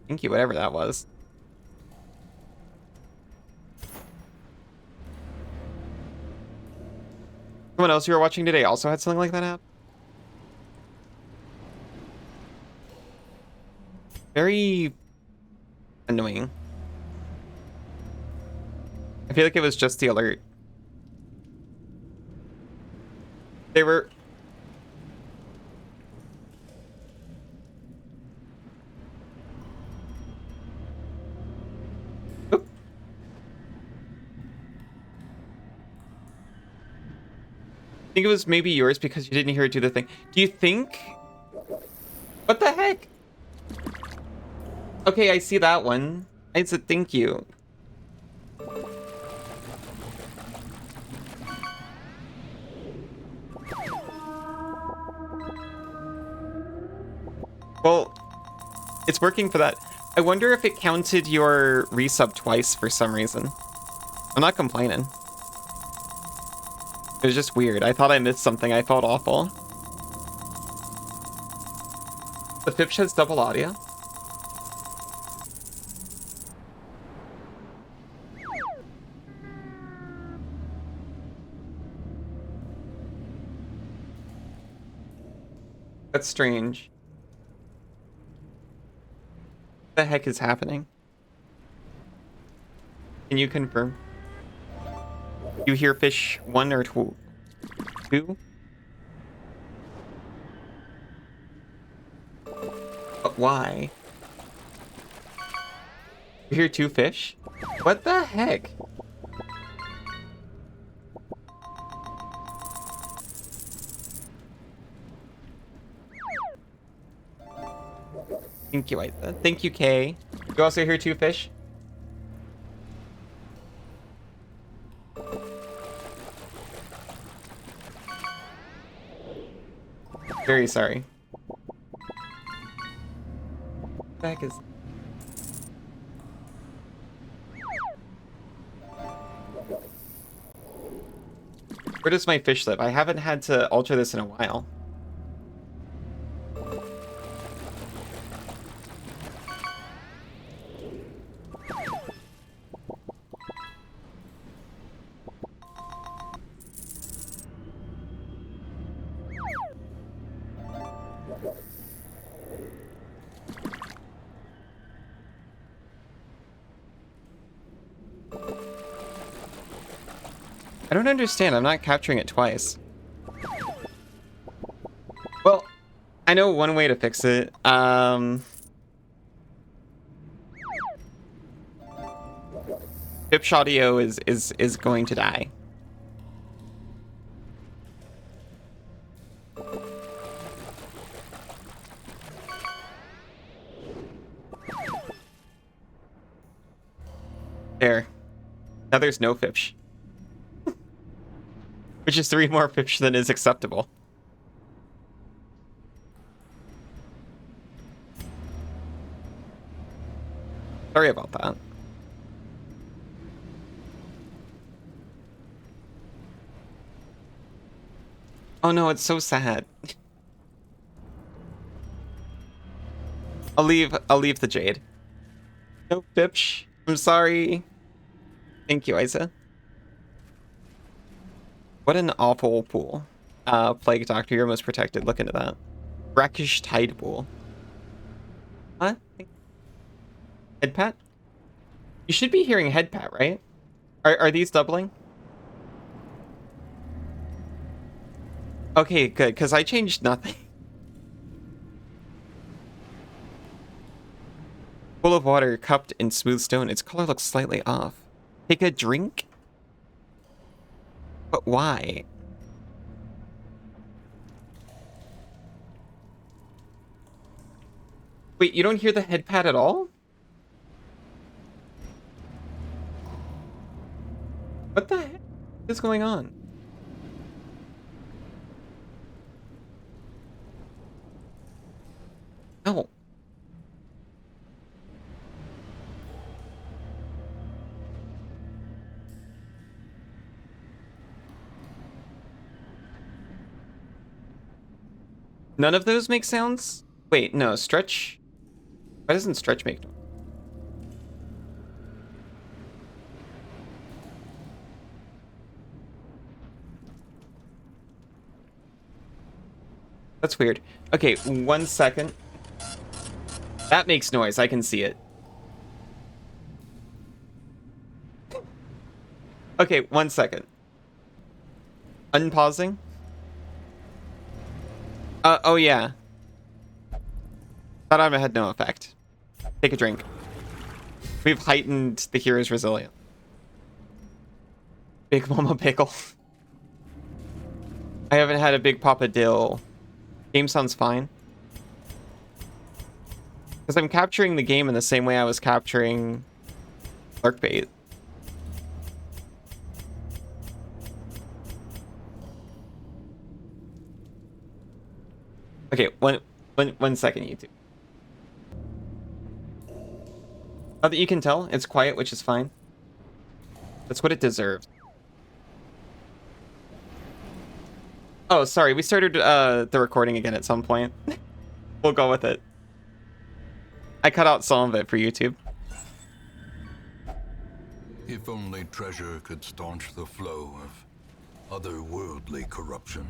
Thank you, whatever that was. Someone else you were watching today also had something like that happen? Very annoying. I feel like it was just the alert. They were... Oop. I think it was maybe yours because you didn't hear it do the thing. Do you think... What the heck? Okay, I see that one. I said thank you. Well, it's working for that. I wonder if it counted your resub twice for some reason. I'm not complaining. It was just weird. I thought I missed something. I felt awful. The Fipsh has double audio. That's strange. What the heck is happening? Can you confirm? You hear fish 1 or 2? But why? You hear 2 fish? What the heck? Thank you, Isa. Thank you, Kay. You also hear 2 fish? Very sorry. What the heck is... Where does my fish live? I haven't had to alter this in a while. I don't understand. I'm not capturing it twice. Well, I know one way to fix it. Fipsh audio is going to die. There. Now there's no Fipsh. Which is 3 more Fipsh than is acceptable. Sorry about that. Oh no, it's so sad. I'll leave the jade. No Fipsh. I'm sorry. Thank you, Isa. What an awful pool. Plague Doctor, you're most protected. Look into that. Brackish Tide Pool. What? Head pat? You should be hearing head pat, right? Are these doubling? Okay, good, because I changed nothing. Pool of water cupped in smooth stone. Its color looks slightly off. Take a drink? But why? Wait, you don't hear the head pat at all? What the heck is going on? No. None of those make sounds? Wait, no, stretch. Why doesn't stretch make noise? That's weird. Okay, 1 second. That makes noise. I can see it. Okay, 1 second. Unpausing. Oh yeah. That item had no effect. Take a drink. We've heightened the hero's resilience. Big Mama Pickle. I haven't had a Big Papa Dill. Game sounds fine. Because I'm capturing the game in the same way I was capturing Larkbait. Okay, one second, YouTube. Now that you can tell, it's quiet, which is fine. That's what it deserves. Oh, sorry, we started the recording again at some point. We'll go with it. I cut out some of it for YouTube. If only treasure could staunch the flow of otherworldly corruption.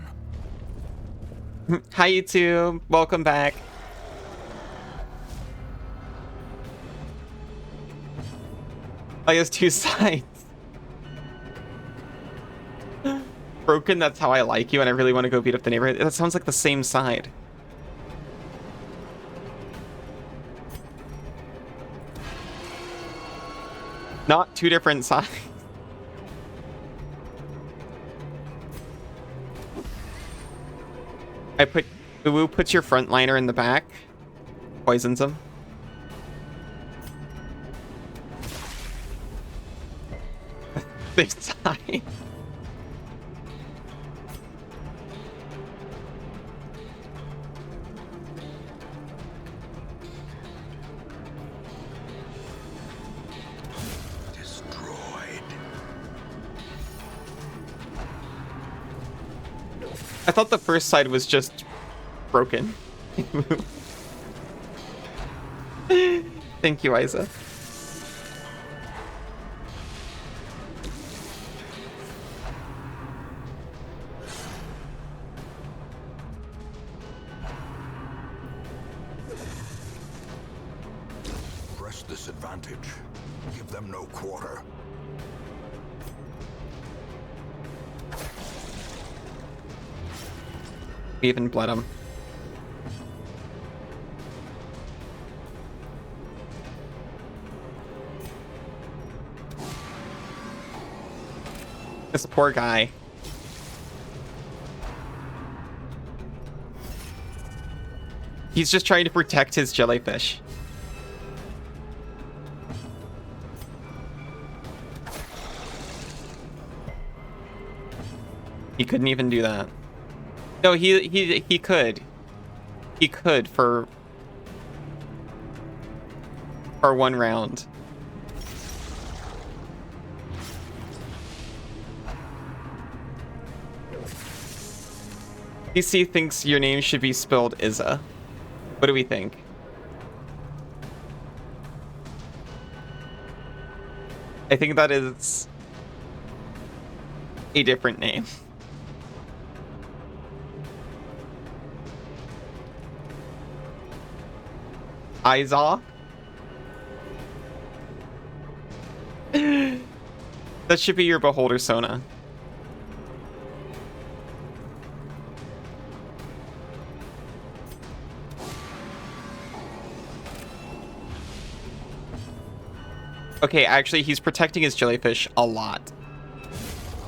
Hi, YouTube. Welcome back. Oh, he has two sides. Broken, that's how I like you, and I really want to go beat up the neighborhood. That sounds like the same side. Not two different sides. Uwu puts your frontliner in the back, poisons him. They die. I thought the first side was just broken. Thank you, Isa. Press this advantage. Give them no quarter. We even bled him. This poor guy. He's just trying to protect his jellyfish. He couldn't even do that. No, he could. He could for 1 round. DC thinks your name should be spelled Izza. What do we think? I think that is a different name. Iza? That should be your beholder Sona. Okay, actually, he's protecting his jellyfish a lot.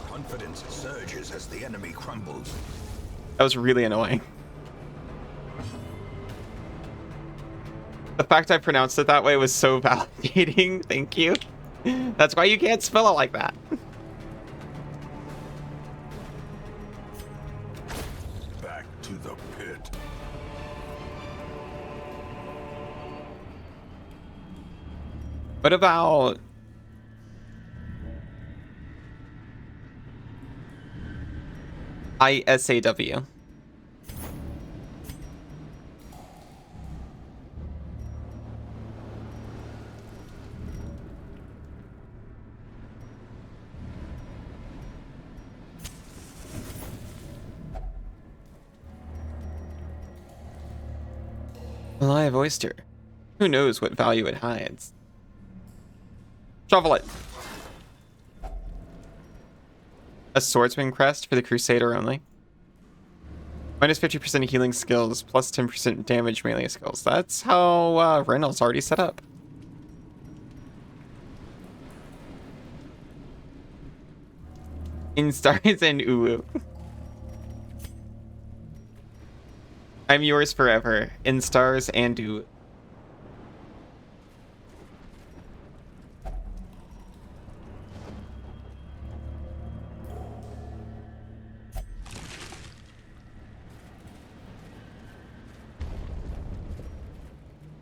Confidence surges as the enemy crumbles. That was really annoying. The fact I pronounced it that way was so validating. Thank you. That's why you can't spell it like that. Back to the pit. What about... ISAW? A live oyster. Who knows what value it hides? Shovel it. A swordsman crest for the crusader only. Minus 50% healing skills, plus 10% damage melee skills. That's how Reynolds already set up. In stars and uwu. I'm yours forever. In stars and uwu.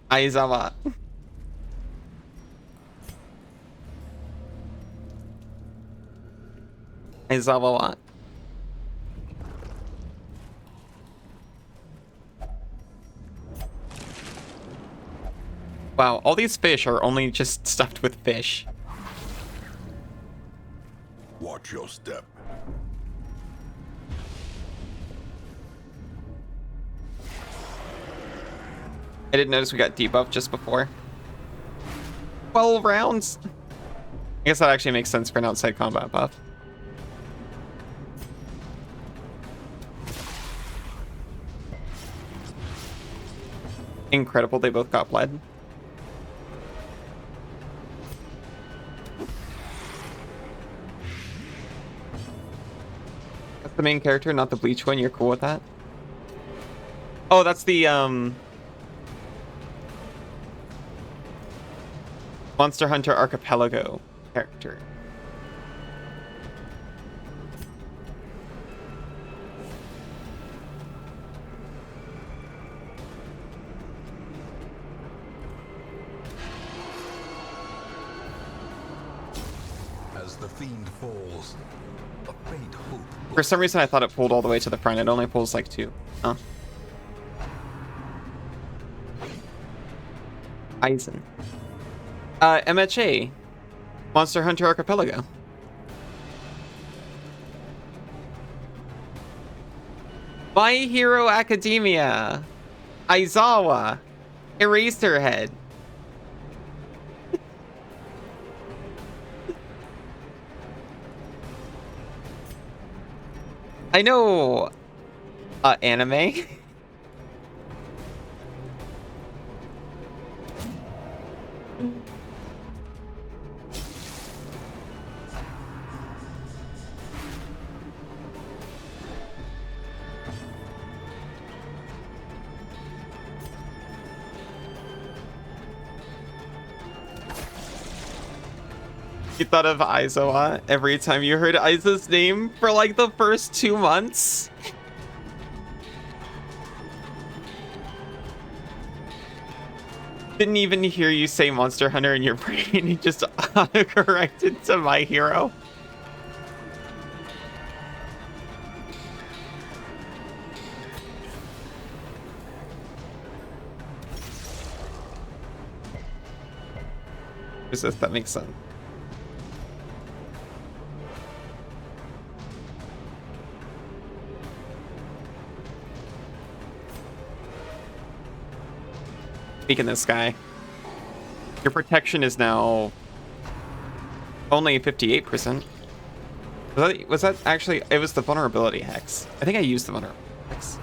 Aizawa. Aizawa what? Wow, all these fish are only just stuffed with fish. Watch your step. I didn't notice we got debuffed just before. 12 rounds? I guess that actually makes sense for an outside combat buff. Incredible, they both got bled. That's the main character, not the bleach one. You're cool with that? Oh, that's the Monster Hunter Archipelago character. As the fiend falls, a faint hope. For some reason, I thought it pulled all the way to the front. It only pulls like 2. Huh? Eisen. MHA. Monster Hunter Archipelago. My Hero Academia. Aizawa. Eraserhead. I know anime. You thought of Aizawa every time you heard Aiza's name for like the first 2 months? Didn't even hear you say Monster Hunter in your brain. You just autocorrected to My Hero. Resist, that makes sense. In this guy, your protection is now only 58%. Was that actually? It was the vulnerability hex. I think I used the vulnerability hex.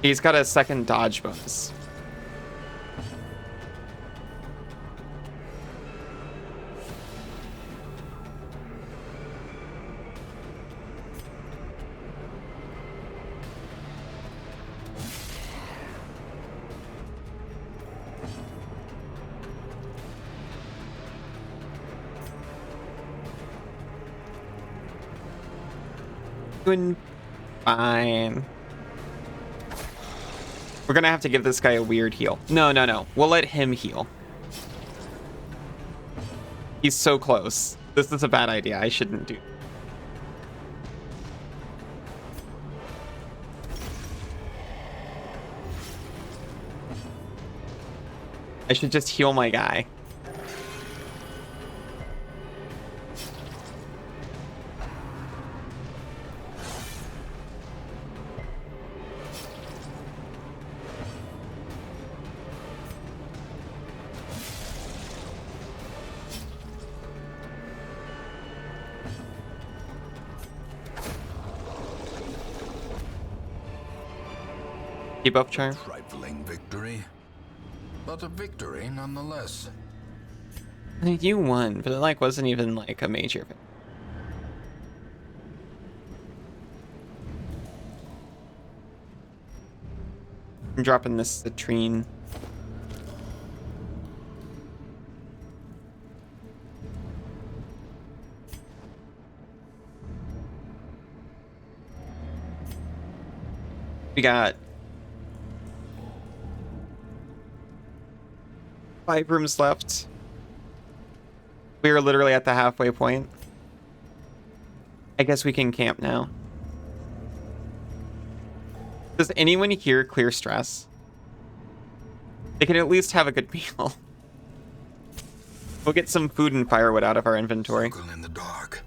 He's got a second dodge bonus. Doing fine. We're gonna have to give this guy a weird heal. No. We'll let him heal. He's so close. This is a bad idea. I shouldn't do. I should just heal my guy. Debuff charm. Trifling victory, but a victory nonetheless. I mean, you won, but it like wasn't even like a major thing. I'm dropping this citrine. We got 5 rooms left. We are literally at the halfway point. I guess we can camp now. Does anyone here clear stress? They can at least have a good meal. We'll get some food and firewood out of our inventory. Circle in the dark.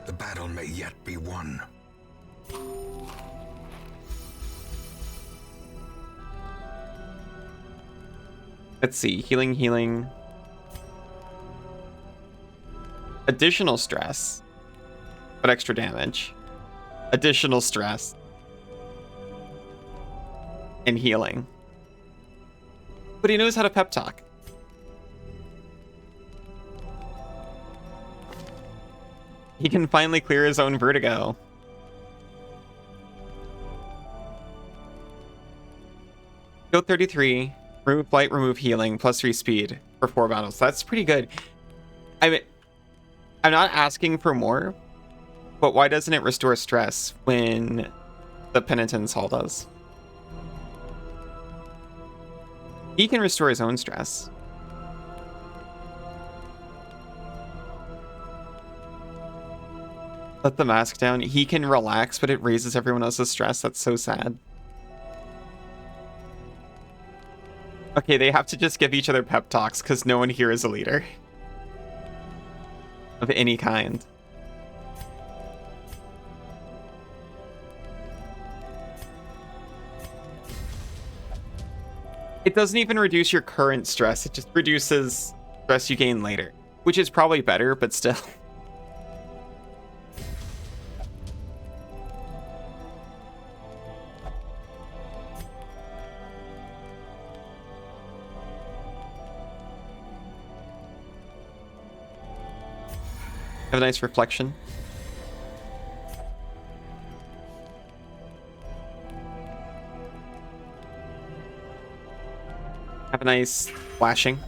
The battle may yet be won. Let's see. Healing, healing. Additional stress, but extra damage. Additional stress. And healing. But he knows how to pep talk. He can finally clear his own vertigo. Go 33. Remove blight, remove healing, plus 3 speed for 4 battles. That's pretty good. I mean, I'm not asking for more, but why doesn't it restore stress when the Penitence Hall does? He can restore his own stress. Let the mask down. He can relax, but it raises everyone else's stress. That's so sad. Okay, they have to just give each other pep talks because no one here is a leader of any kind. It doesn't even reduce your current stress. It just reduces stress you gain later, which is probably better, but still. Have a nice reflection. Have a nice flashing.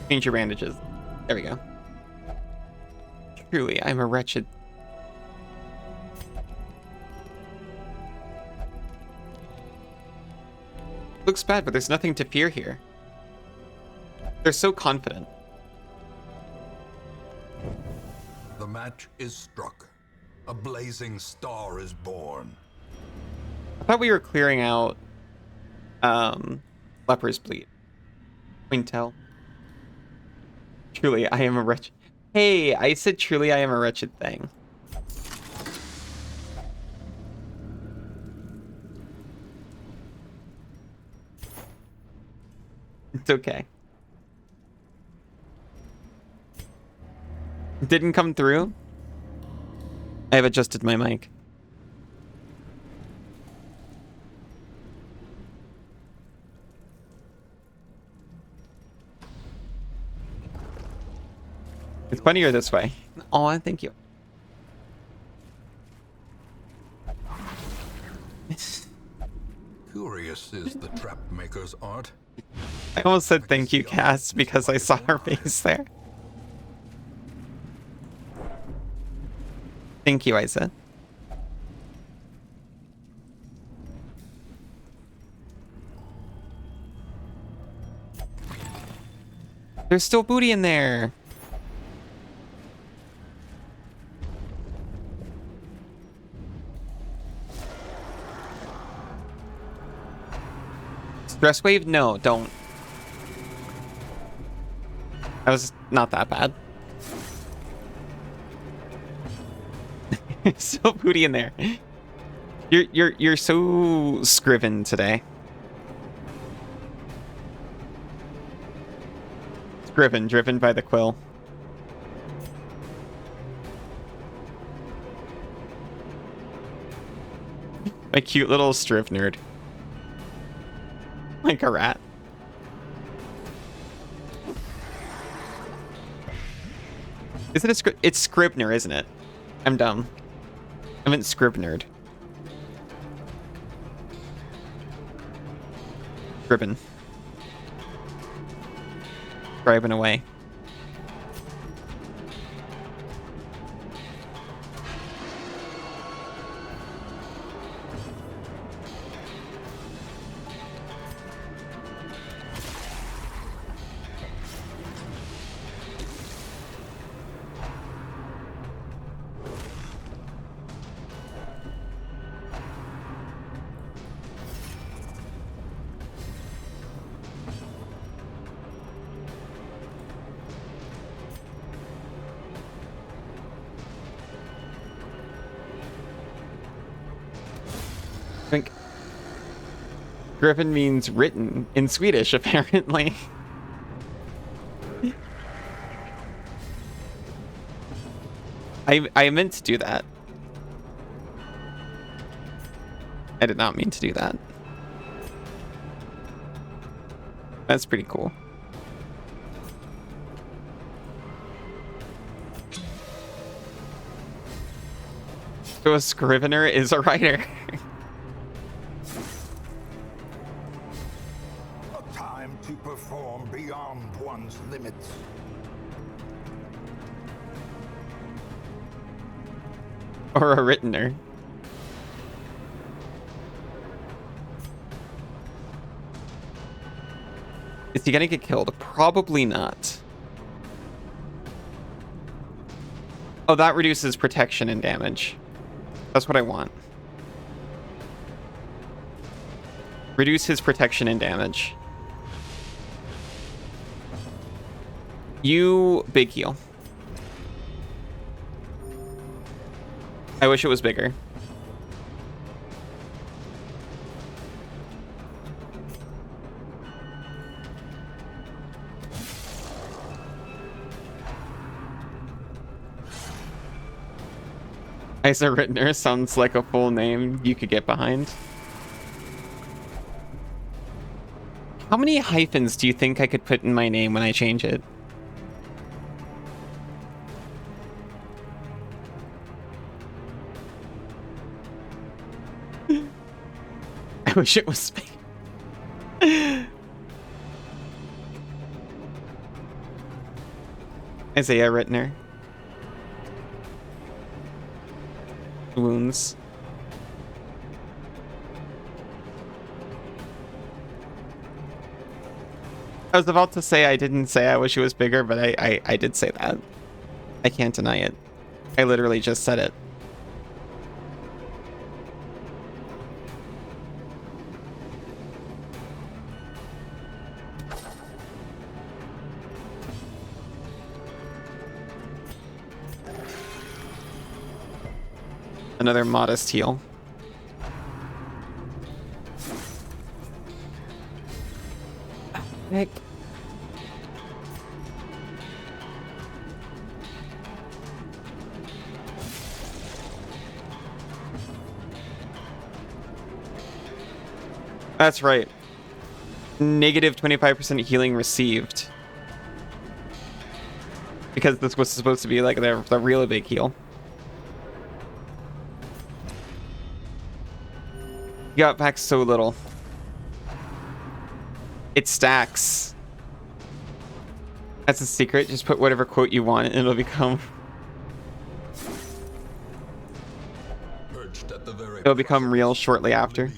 Change your bandages. There we go. Truly, I'm a wretched. Looks bad, but there's nothing to fear here. They're so confident. The match is struck. A blazing star is born. I thought we were clearing out Leper's Bleed. Quintel. Truly, I am a wretched. Hey, I said truly I am a wretched thing. It's okay. Didn't come through. I have adjusted my mic. It's funnier this way. Oh, thank you. Curious is the trap maker's art. I almost said thank you, Cass, because I saw her face there. Thank you, I said. There's still booty in there. Stress wave? No, don't. That was not that bad. Still booty in there. You're so scriven today. Driven by the quill. My cute little Striv nerd. Like a rat. Is it a it's Scribner, isn't it? I'm dumb. I meant Scribnerd. Scribbin. Scribing away. I think Griffin means written in Swedish, apparently. I meant to do that. I did not mean to do that. That's pretty cool. So a scrivener is a writer. A time to perform beyond one's limits. Or a writtener. Is he gonna get killed? Probably not. Oh, that reduces protection and damage. That's what I want. Reduce his protection and damage. You big heal. I wish it was bigger. Isa Rittner sounds like a full name you could get behind. How many hyphens do you think I could put in my name when I change it? I wish it was me. Isaiah Rittner. Wounds. I was about to say I didn't say I wish it was bigger, but I did say that. I can't deny it. I literally just said it. Another modest heal. Heck. That's right. Negative 25% healing received. Because this was supposed to be like the real big heal. You got back so little. It stacks. That's a secret. Just put whatever quote you want and it'll become... It'll become real shortly after.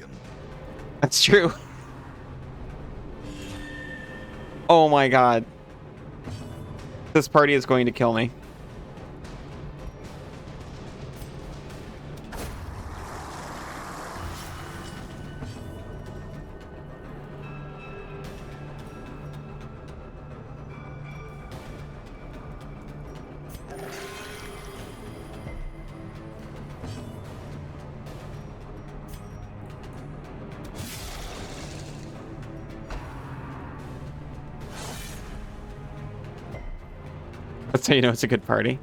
That's true. Oh my god. This party is going to kill me. That's how you know it's a good party.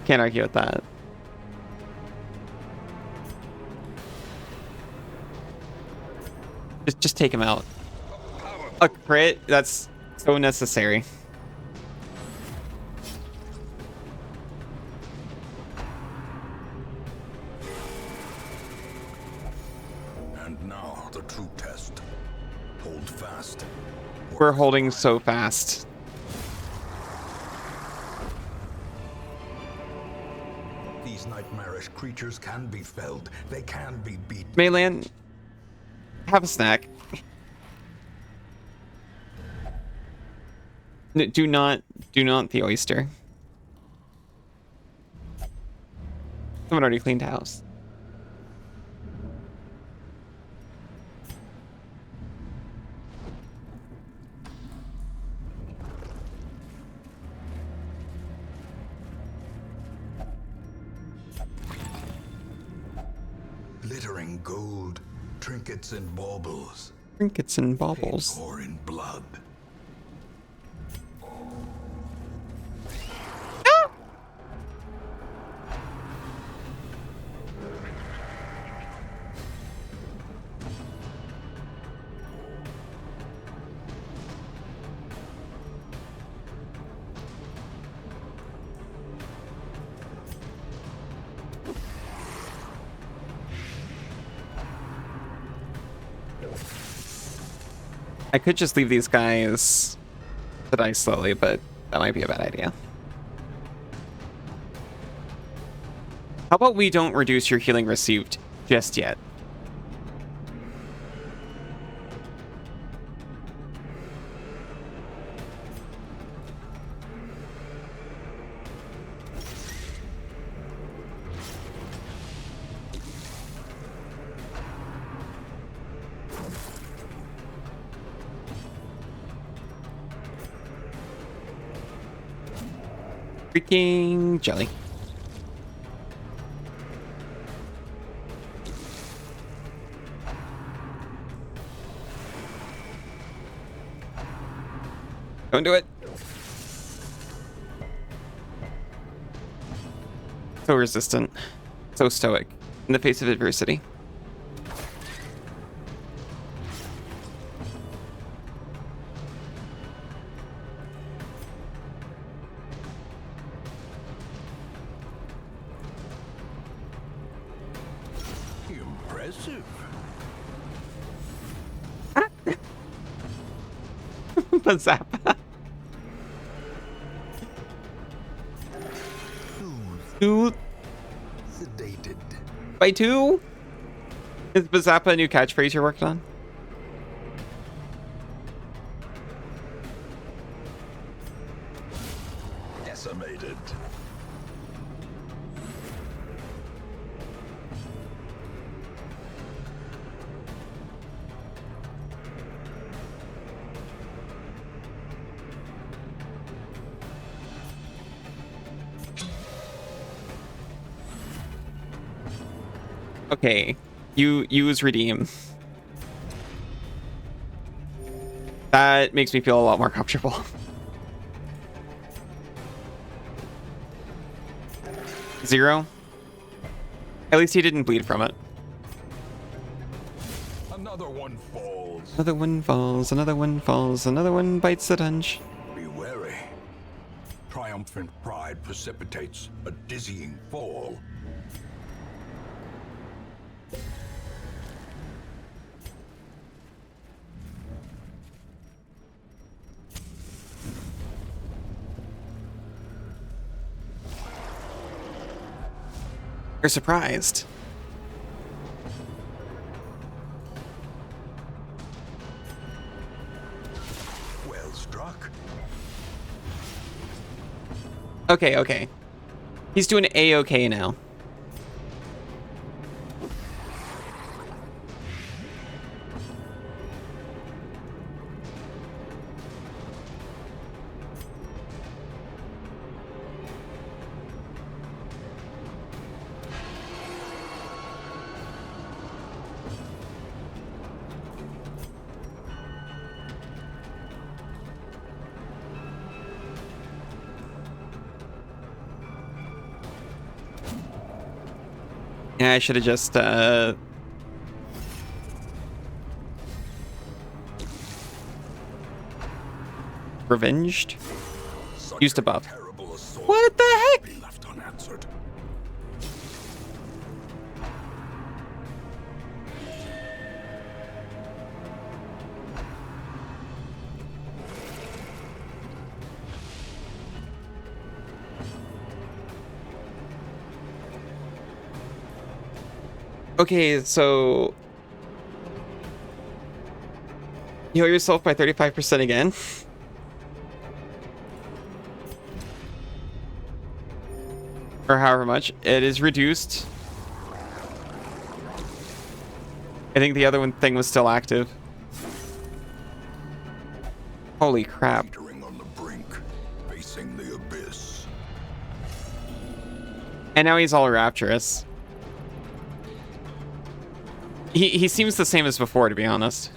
Can't argue with that. Just take him out. A crit? That's so necessary. And now the true test. Hold fast. We're holding so fast. These nightmarish creatures can be felled. They can be beaten. Maylan, have a snack. Do not the oyster. Someone already cleaned house. Glittering gold, trinkets and baubles. Trinkets and baubles. Or in blood. I could just leave these guys to die slowly, but that might be a bad idea. How about we don't reduce your healing received just yet? Freaking jelly. Don't do it. So resistant. So stoic in the face of adversity. Impressive. Zappa. Two Sedated. by two? Is Bazappa a new catchphrase you're working on? Decimated. Okay, you use redeem. That makes me feel a lot more comfortable. Zero. At least he didn't bleed from it. Another one falls. Another one falls, another one falls, another one bites the dunge. Be wary. Triumphant pride precipitates a dizzying fall. You're surprised. Well struck. Okay, okay. He's doing A-okay now. Yeah, I should have just revenged. Such Used a a buff. terrible assault What the heck? be left unanswered. Okay, so heal yourself by 35% again. Or however much. It is reduced. I think the other one thing was still active. Holy crap. Teetering on the brink, facing the abyss. And now he's all rapturous. He seems the same as before, to be honest.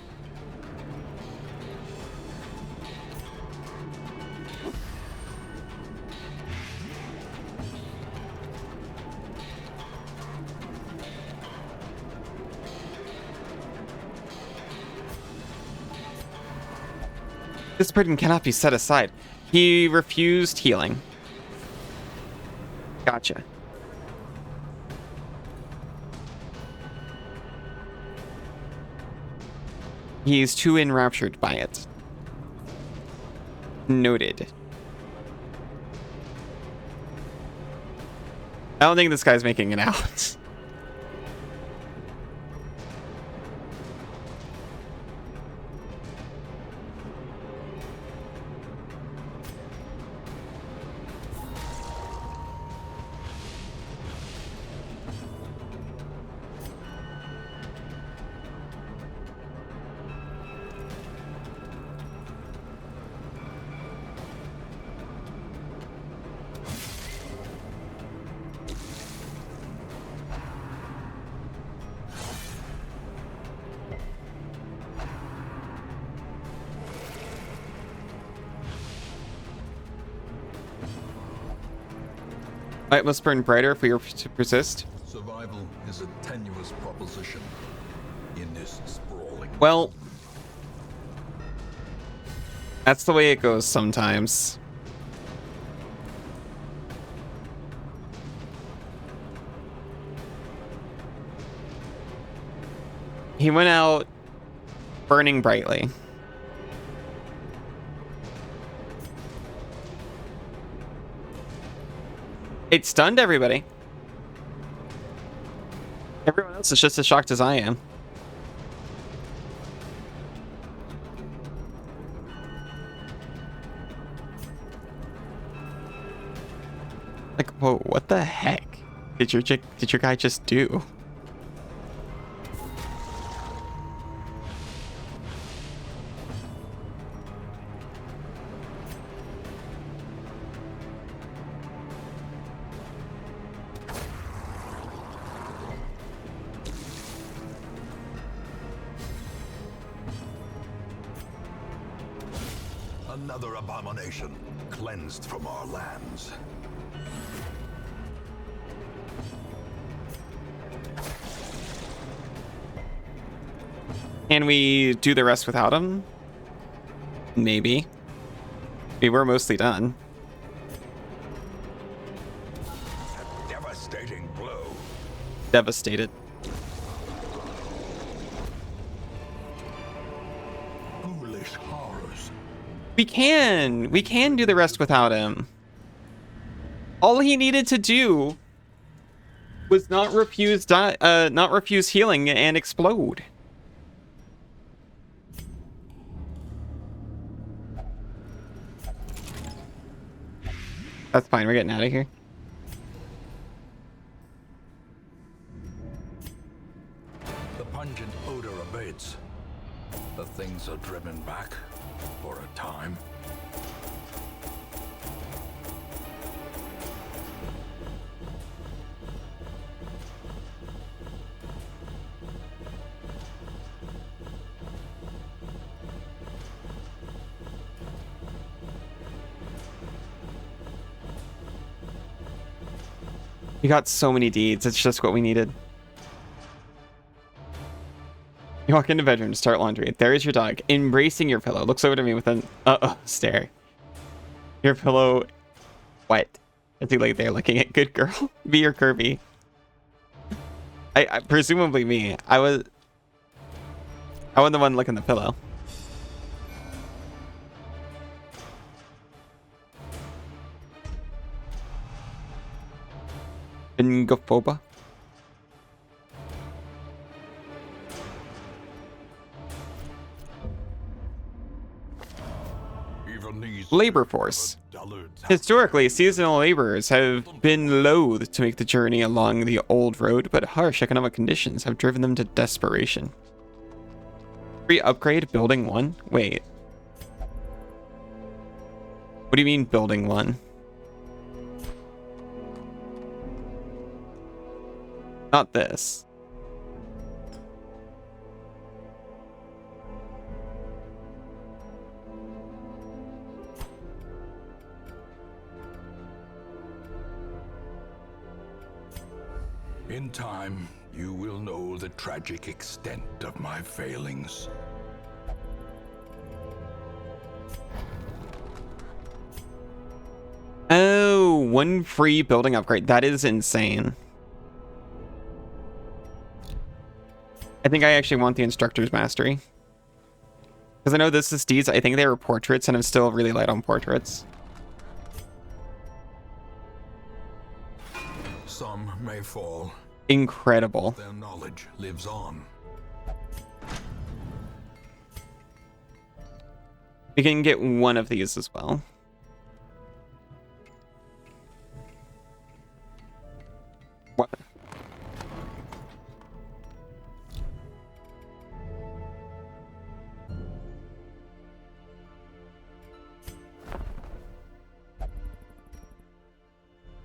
This burden cannot be set aside. He refused healing. Gotcha. He's too enraptured by it. Noted. I don't think this guy's making it out. Light must burn brighter if we are to persist. Survival is a tenuous proposition in this sprawling. Well, that's the way it goes sometimes. He went out burning brightly. It stunned everybody. Everyone else is just as shocked as I am. Like, whoa, what the heck did your guy just do? Another abomination cleansed from our lands. Can we do the rest without him? Maybe. We were mostly done. A devastating blow. Devastated. Foolish horrors. We can do the rest without him. All he needed to do was not refuse healing and explode. That's fine, we're getting out of here. The pungent odor abates. The things are driven back for a time. We got so many deeds, it's just what we needed. You walk into bedroom to start laundry. There is your dog, embracing your pillow. Looks over to me with an stare. Your pillow wet. As he lay there looking at good girl. Me or Kirby? I presumably me. I was the one licking the pillow. Bingophoba. Labor force. Historically, seasonal laborers have been loath to make the journey along the old road, but harsh economic conditions have driven them to desperation. Free upgrade building 1? Wait. What do you mean building 1? Not this. In time, you will know the tragic extent of my failings. Oh, 1 free building upgrade. That is insane. I think I actually want the instructor's mastery. Because I know this is steeds. I think they were portraits, and I'm still really light on portraits. Some may fall. Incredible. Their knowledge lives on. We can get 1 of these as well. What?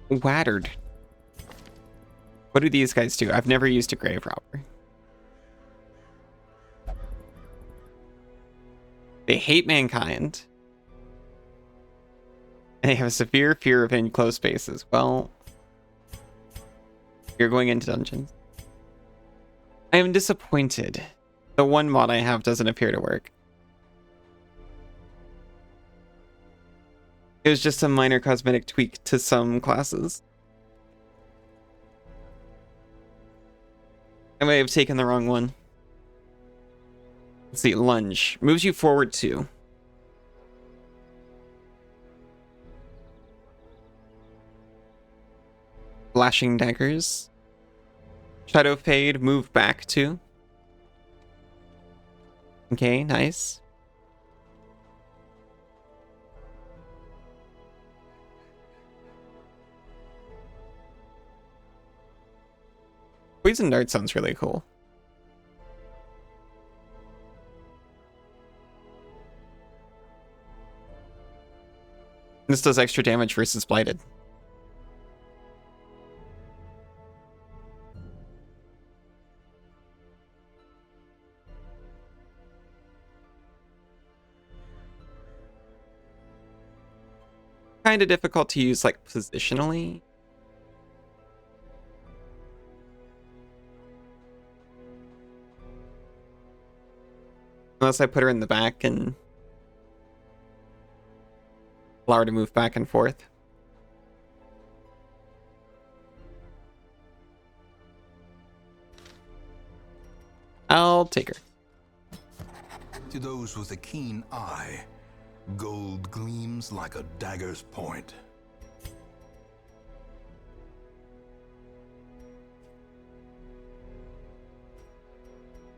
Wattered. What do these guys do? I've never used a grave robber. They hate mankind. And they have a severe fear of enclosed spaces. Well, you're going into dungeons. I am disappointed. The 1 mod I have doesn't appear to work. It was just a minor cosmetic tweak to some classes. I may have taken the wrong one. Let's see, lunge. Moves you forward 2. Flashing daggers. Shadow fade, move back 2. Okay, nice. Poison dart sounds really cool. This does extra damage versus blighted. Kind of difficult to use, like, positionally. Unless I put her in the back and allow her to move back and forth. I'll take her. To those with a keen eye, gold gleams like a dagger's point.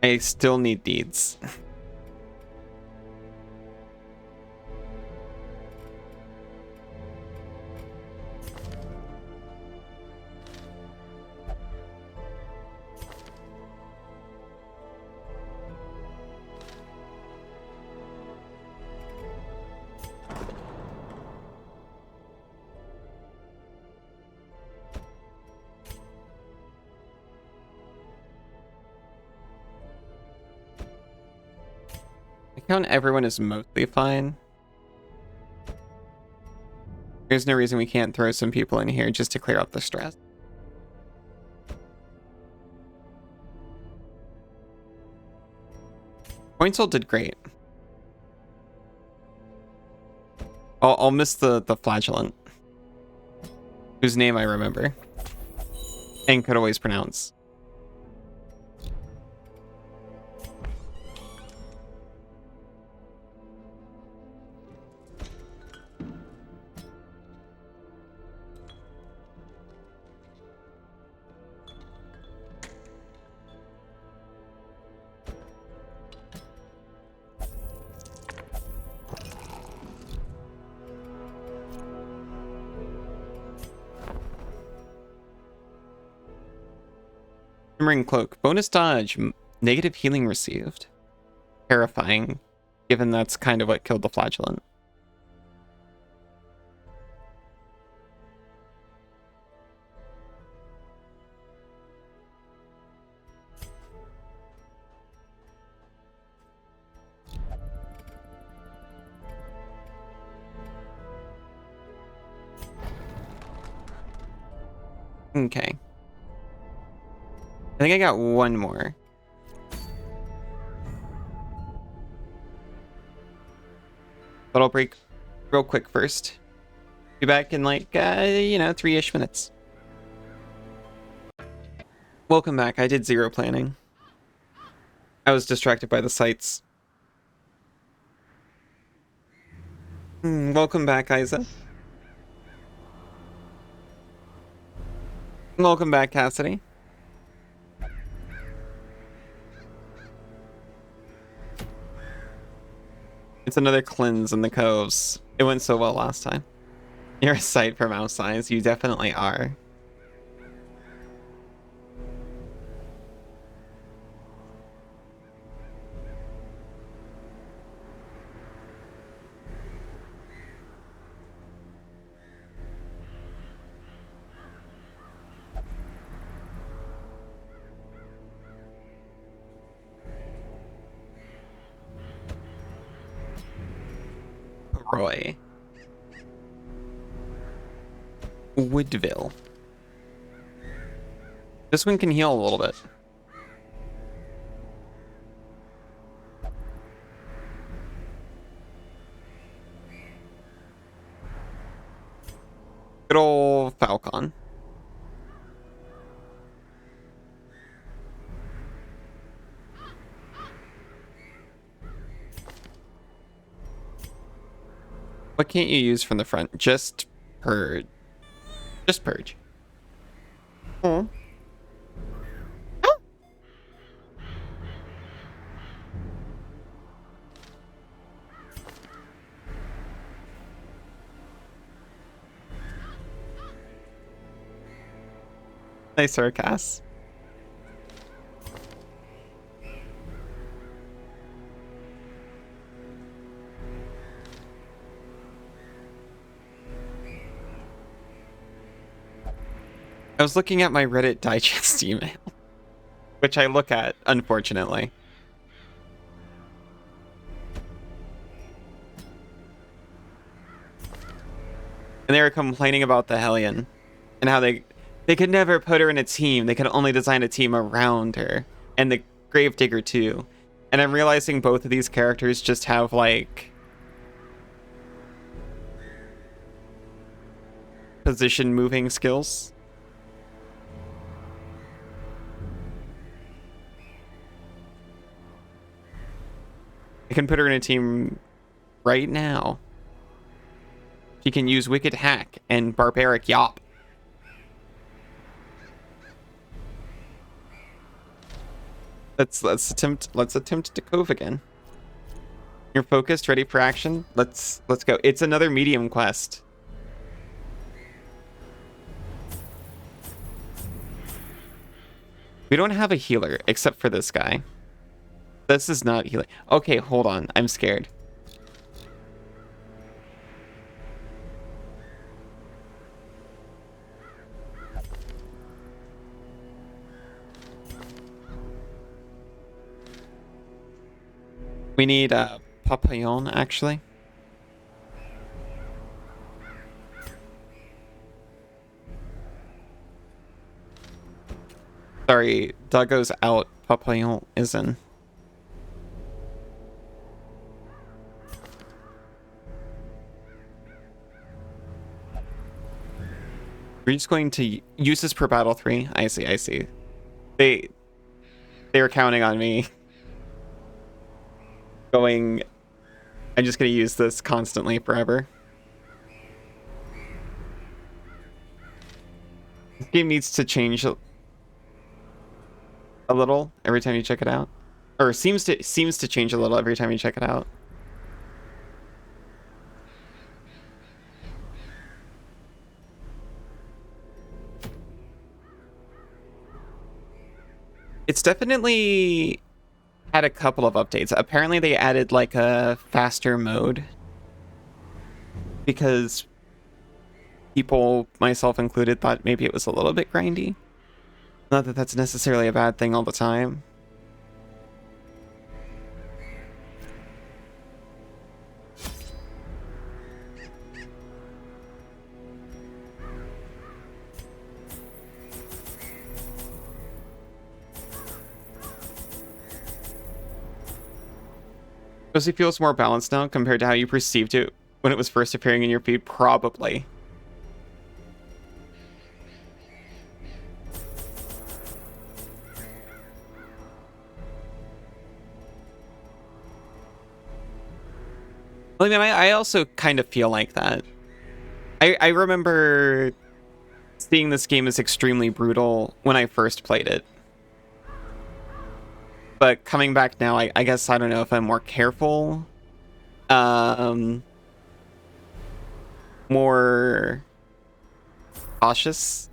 I still need deeds. I count everyone is mostly fine. There's no reason we can't throw some people in here just to clear out the stress. Pointsel did great. I'll miss the flagellant, whose name I remember and could always pronounce. Shimmering Cloak. Bonus dodge. Negative healing received. Terrifying, given that's kind of what killed the flagellant. Okay. I think I got one more. But I'll break real quick first. Be back in like, 3-ish minutes. Welcome back. I did zero planning. I was distracted by the sights. Welcome back, Isa. Welcome back, Cassidy. It's another cleanse in the coves. It went so well last time. You're a sight for mouse eyes. You definitely are. Roy. Woodville. This one can heal a little bit. Good old Falcon. What can't you use from the front? Just purge. Just purge. Oh. Oh. Nice sarcasm. I was looking at my Reddit digest email, which I look at, unfortunately. And they were complaining about the Hellion and how they could never put her in a team. They could only design a team around her, and the Gravedigger too. And I'm realizing both of these characters just have like position moving skills. I can put her in a team right now. She can use Wicked Hack and Barbaric Yop. Let's attempt to cove again. You're focused, ready for action. Let's go. It's another medium quest. We don't have a healer except for this guy. This is not healing. Okay, hold on. I'm scared. We need a Papillon, actually. Sorry, Doggo's out. Papillon is in. We're just going to uses per battle 3. I see, I see. They were counting on me. I'm just gonna use this constantly forever. This game needs to change a little every time you check it out. Or seems to change a little every time you check it out. It's definitely had a couple of updates. Apparently they added like a faster mode because people, myself included, thought maybe it was a little bit grindy. Not that that's necessarily a bad thing all the time. Does it feels more balanced now compared to how you perceived it when it was first appearing in your feed? Probably. I mean, I also kind of feel like that. I remember seeing this game as extremely brutal when I first played it. But coming back now, I guess I don't know if I'm more careful. More cautious.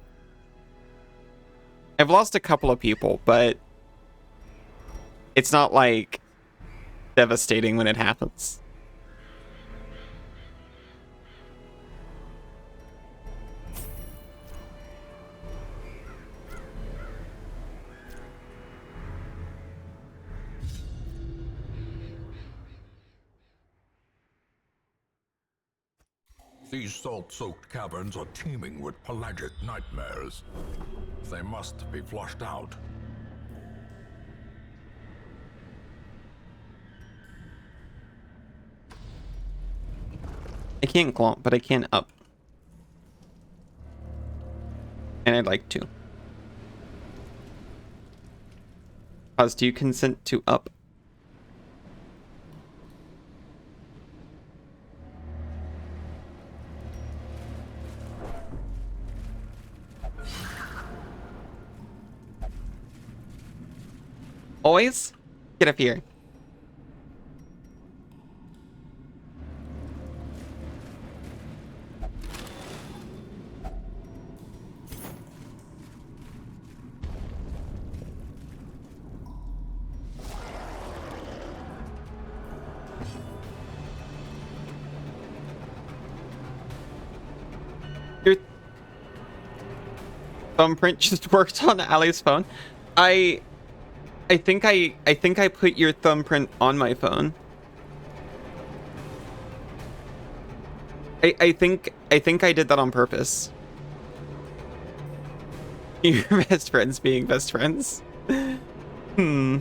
I've lost a couple of people, but it's not like devastating when it happens. These salt-soaked caverns are teeming with pelagic nightmares. They must be flushed out. I can't glomp, but I can up. And I'd like to. Pause, do you consent to up? Always? Get up here. Your thumbprint just worked on Ali's phone. I think I put your thumbprint on my phone. I think I did that on purpose. Your best friends being best friends. We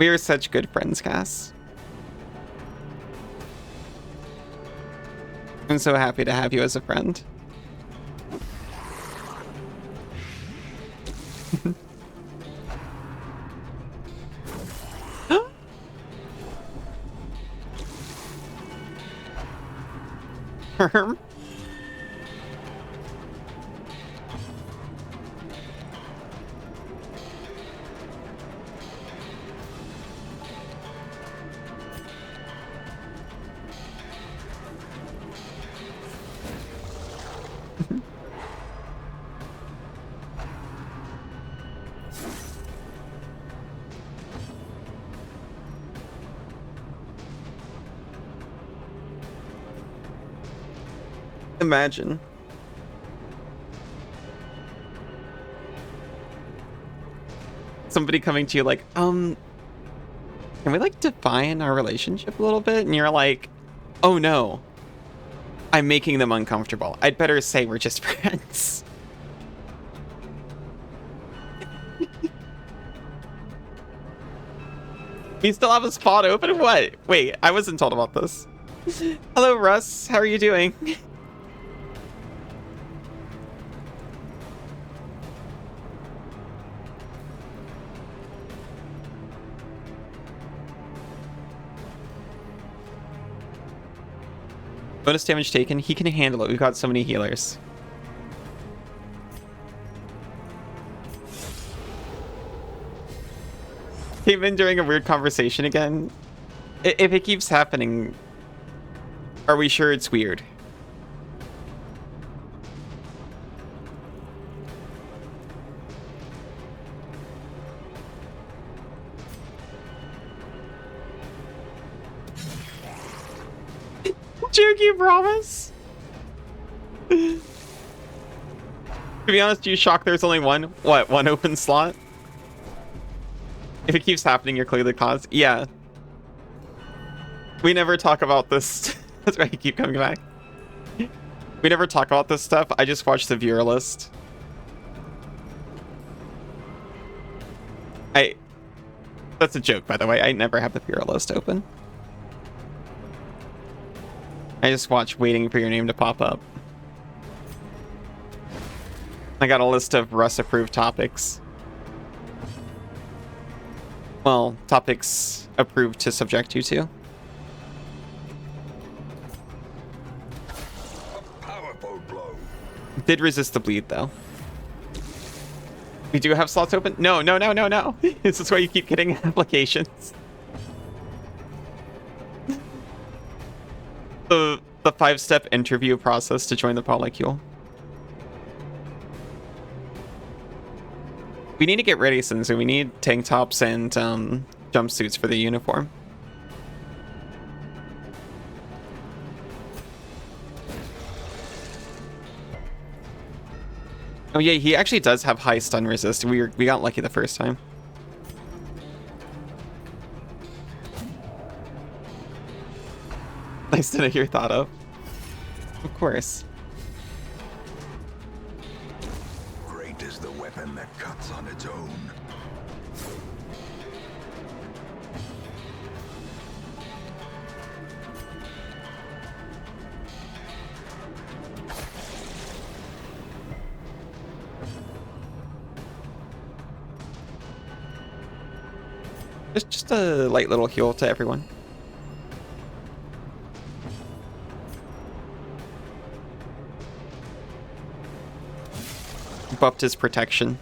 are such good friends, Cass. I'm so happy to have you as a friend. Herm? Imagine. Somebody coming to you like, can we like define our relationship a little bit? And you're like, oh no, I'm making them uncomfortable. I'd better say we're just friends. We still have a spot open? What? Wait, I wasn't told about this. Hello, Russ. How are you doing? Bonus damage taken. He can handle it. We've got so many healers. Came in during a weird conversation again. If it keeps happening, are we sure it's weird? Juki, promise. To be honest, you shocked there's only one open slot? If it keeps happening, you're clearly the cause. Yeah. We never talk about this. That's why you keep coming back. We never talk about this stuff. I just watch the viewer list. That's a joke, by the way. I never have the viewer list open. I just watch waiting for your name to pop up. I got a list of Russ-approved topics. Well, topics approved to subject you to. Powerful blow. Did resist the bleed, though. We do have slots open? No. This is why you keep getting applications. The 5-step interview process to join the polycule. We need to get ready, Sinzu. We need tank tops and jumpsuits for the uniform. Oh yeah, he actually does have high stun resist. We got lucky the first time. Nice to know you're thought of. Of course. Great is the weapon that cuts on its own. Just a light little heal to everyone. Buffed his protection.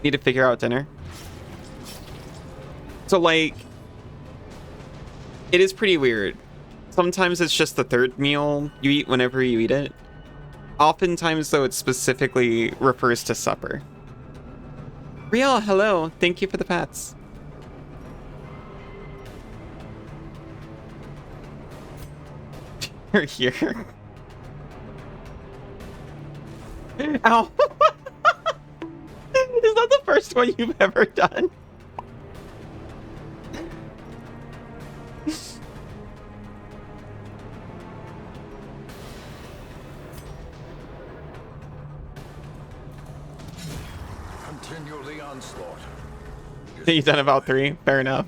Need to figure out dinner. So like, it is pretty weird. Sometimes it's just the third meal you eat whenever you eat it. Oftentimes though, it specifically refers to supper. Riel, hello. Thank you for the pets. You're here. Ow. Is that the first one you've ever done? Continue the onslaught. You've done about 3. Fair enough.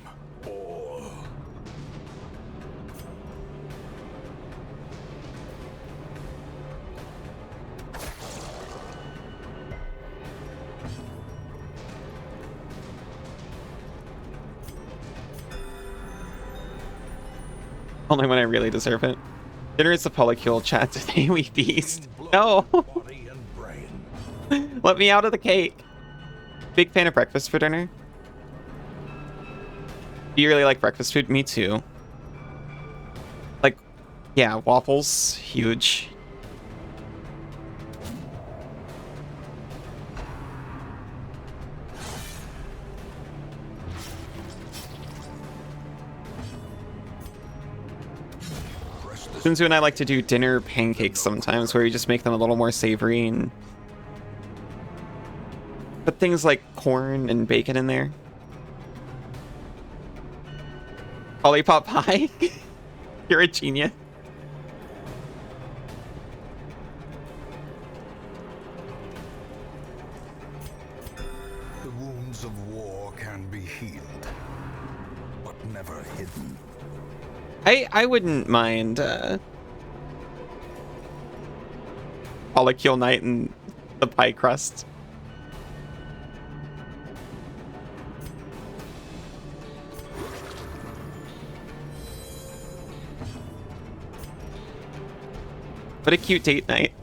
Only when I really deserve it. Dinner is the polycule, chat. Today we feast. No! Let me out of the cake. Big fan of breakfast for dinner. Do you really like breakfast food? Me too. Like, yeah, waffles, huge. Sinzu and I like to do dinner pancakes sometimes, where we just make them a little more savory and put things like corn and bacon in there. Lollipop pie? You're a genius. The wounds of war can be healed, but never hidden. I wouldn't mind polycule night and the pie crust. What a cute date night.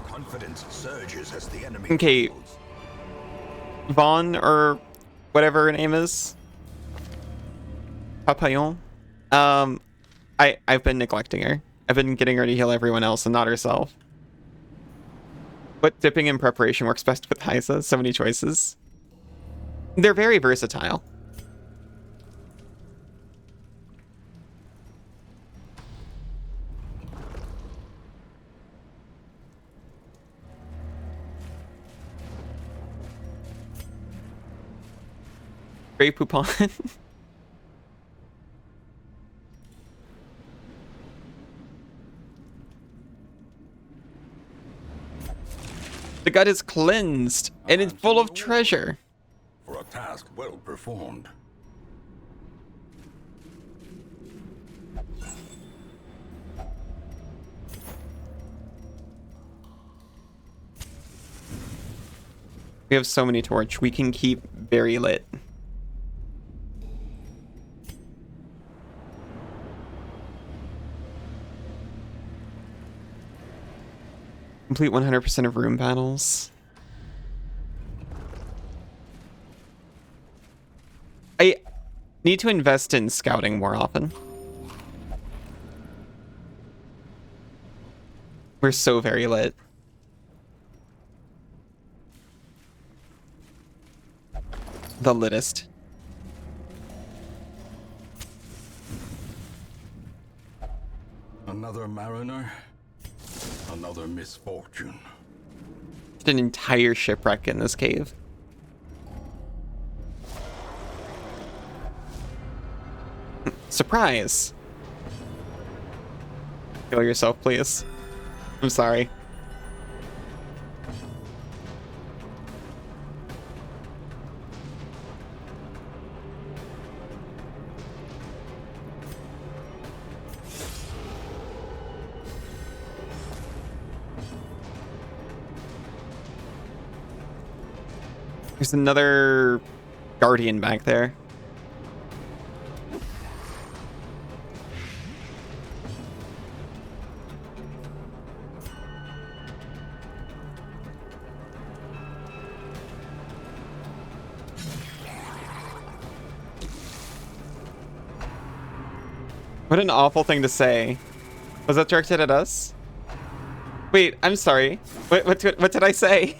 Confidence surges as the enemy Okay. crumbles. Vaughn, or whatever her name is. Papillon. I've been neglecting her. I've been getting her to heal everyone else and not herself. What dipping in preparation works best with Hyza? So many choices. They're very versatile. Grey Poupon. The gut is cleansed and it's full of treasure. For a task well performed. We have so many torch. We can keep very lit. Complete 100% of room battles. I need to invest in scouting more often. We're so very lit. The littest. Another mariner, another misfortune. Just an entire shipwreck in this cave. Surprise! Kill yourself, please. I'm sorry. There's another guardian back there. What an awful thing to say. Was that directed at us? Wait, I'm sorry. What did I say?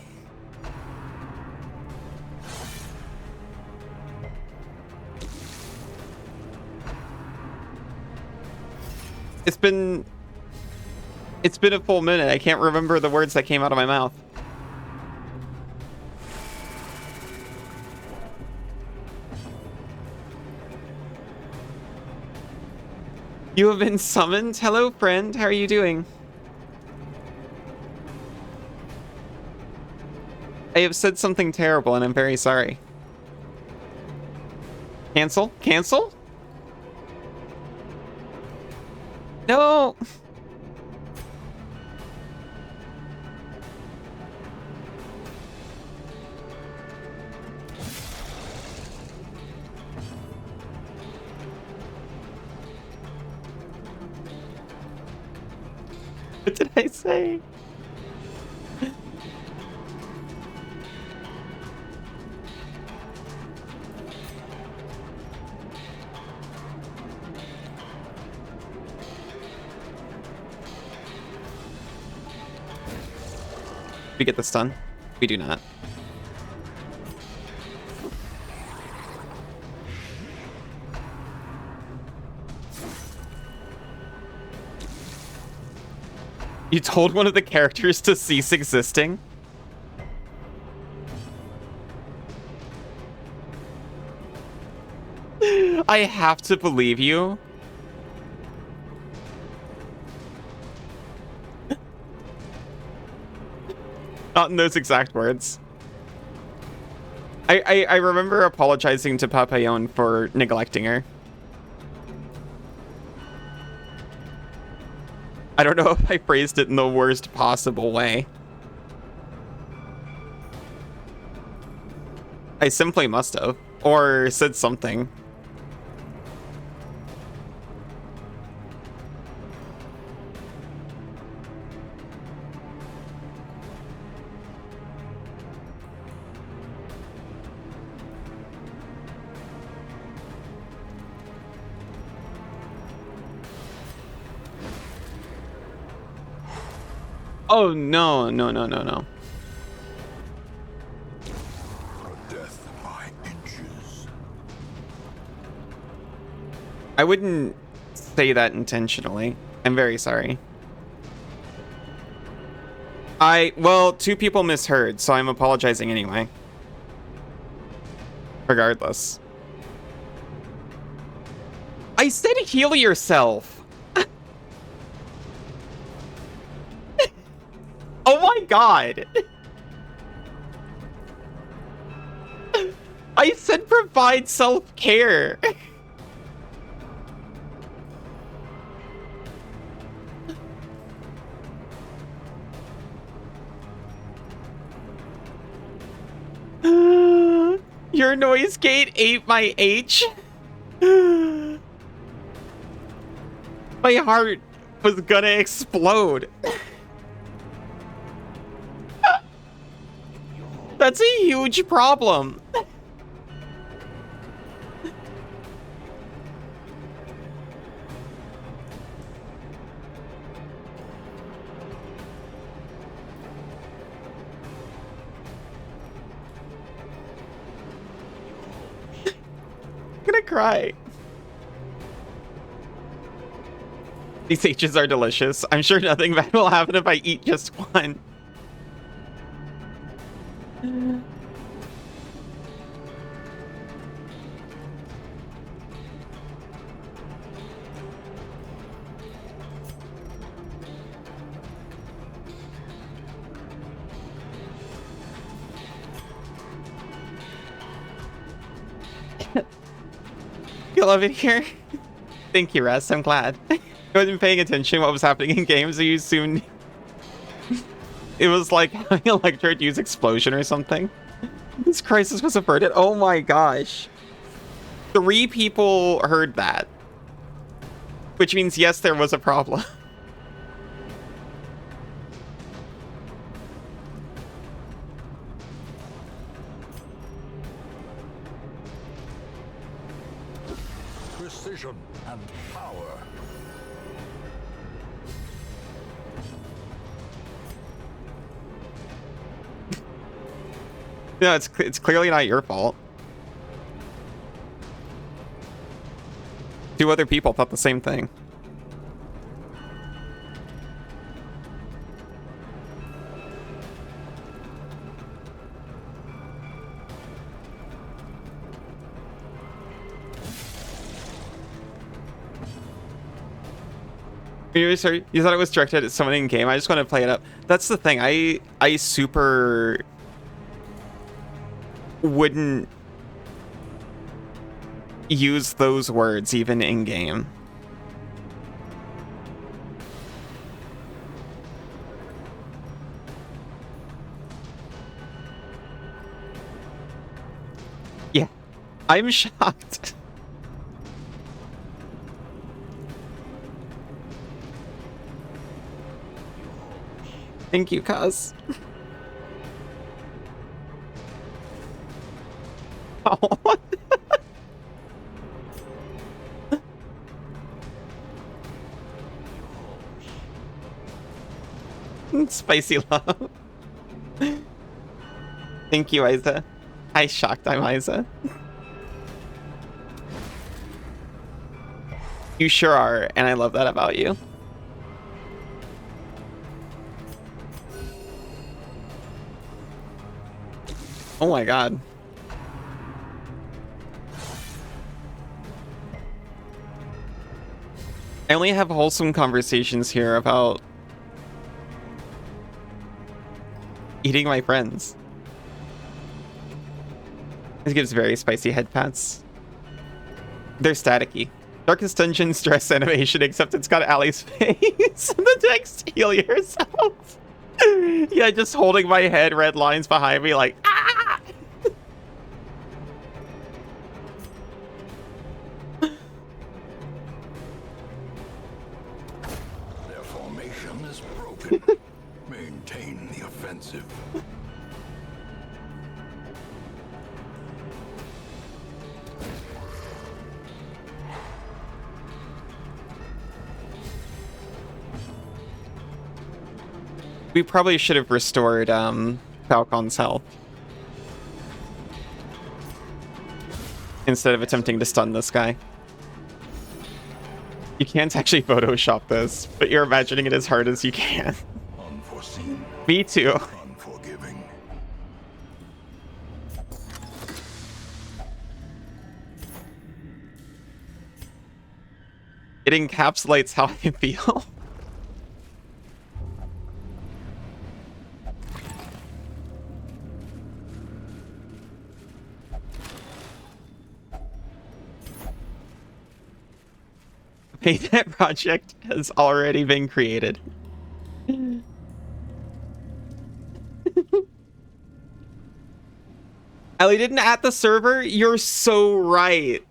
It's been a full minute. I can't remember the words that came out of my mouth. You have been summoned? Hello, friend. How are you doing? I have said something terrible and I'm very sorry. Cancel? Cancel? No! What did I say? We get the stun? We do not. You told one of the characters to cease existing? I have to believe you. Not in those exact words. I remember apologizing to Papillon for neglecting her. I don't know if I phrased it in the worst possible way. I simply must have. Or said something. Oh, no, no, no, no, no. A death by inches. I wouldn't say that intentionally. I'm very sorry. Well, two people misheard, so I'm apologizing anyway. Regardless. I said heal yourself. Oh my god. I said provide self-care. Your noise gate ate my H. My heart was gonna explode. That's a huge problem. I'm gonna cry. These H's are delicious. I'm sure nothing bad will happen if I eat just one. You love it here? Thank you, Russ. I'm glad. I wasn't paying attention to what was happening in games, so you soon... It was like an electrode use explosion or something. This crisis was averted. Oh my gosh. 3 people heard that. Which means, yes, there was a problem. Precision and power. No, it's clearly not your fault. 2 other people thought the same thing. Sorry, you thought it was directed at someone in game. I just want to play it up. That's the thing. I super wouldn't use those words even in game. Yeah, I'm shocked. Thank you, Kaz. Oh. Spicy love. Thank you, Isa. I shocked I'm Isa. You sure are, and I love that about you. Oh my god. I only have wholesome conversations here about eating my friends. This gives very spicy head pats. They're staticky. Darkest Dungeon stress animation, except it's got Ali's face. The text, heal yourself. Yeah, just holding my head, red lines behind me like, ah! Their formation is broken. Maintain the offensive. We probably should have restored Falcon's health instead of attempting to stun this guy. You can't actually Photoshop this, but you're imagining it as hard as you can. Unforeseen, Me too. unforgiving. It encapsulates how I feel. Paynet project has already been created. Ellie didn't at the server? You're so right.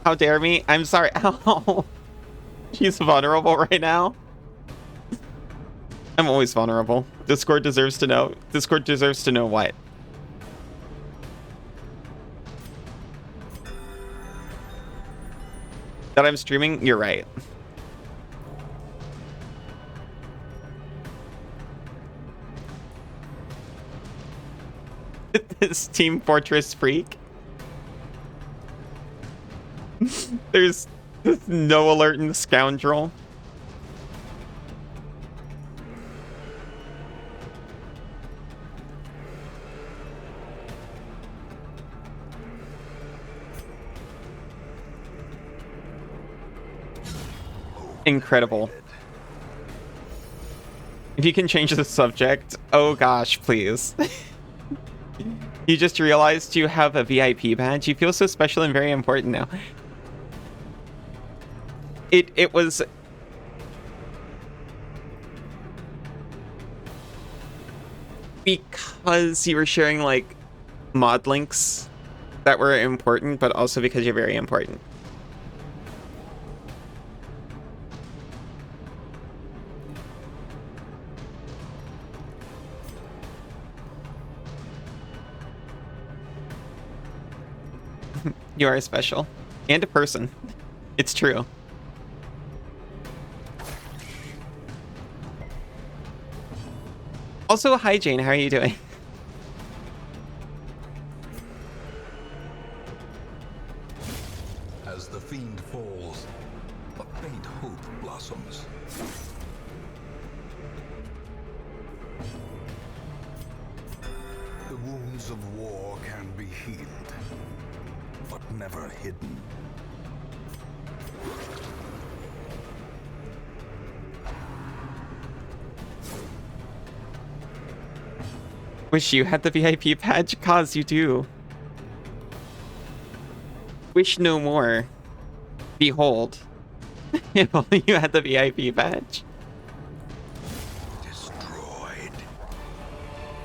How dare me? I'm sorry. Ow. She's vulnerable right now. I'm always vulnerable. Discord deserves to know. Discord deserves to know what? That I'm streaming? You're right. This Team Fortress freak. There's no alert in the scoundrel. Incredible. If you can change the subject, oh gosh, please. You just realized you have a VIP badge. You feel so special and very important now. It was because you were sharing like mod links that were important, but also because you're very important. You are special. And a person. It's true. Also, hi Jane, how are you doing? As the fiend falls, a faint hope blossoms. The wounds of war can be healed, but never hidden. Wish you had the VIP badge, cause you do. Wish no more. Behold. If only you had the VIP badge. Destroyed.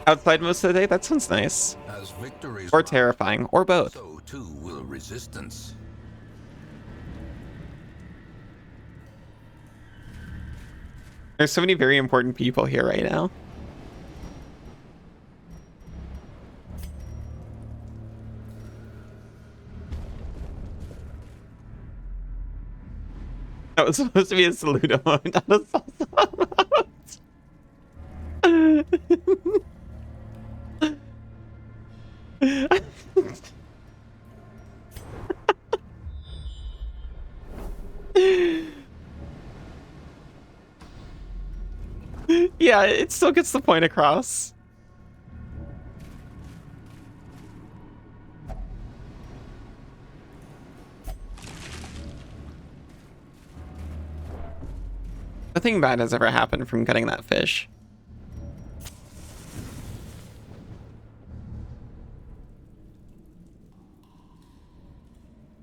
Outside most of the day? That sounds nice. As victories Or rise, terrifying, or both. so too will resistance. There's so many very important people here right now. That was supposed to be a salute emote, not a salsa emote. Yeah, it still gets the point across. Nothing bad has ever happened from cutting that fish.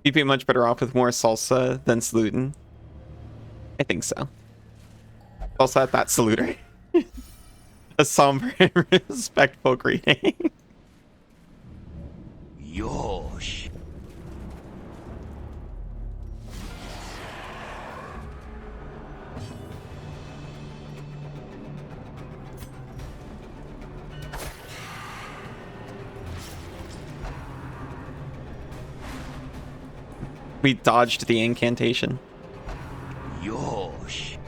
You'd be much better off with more salsa than saluting. I think so. Also at that saluter. A somber and respectful greeting. Yosh. We dodged the incantation. Yosh.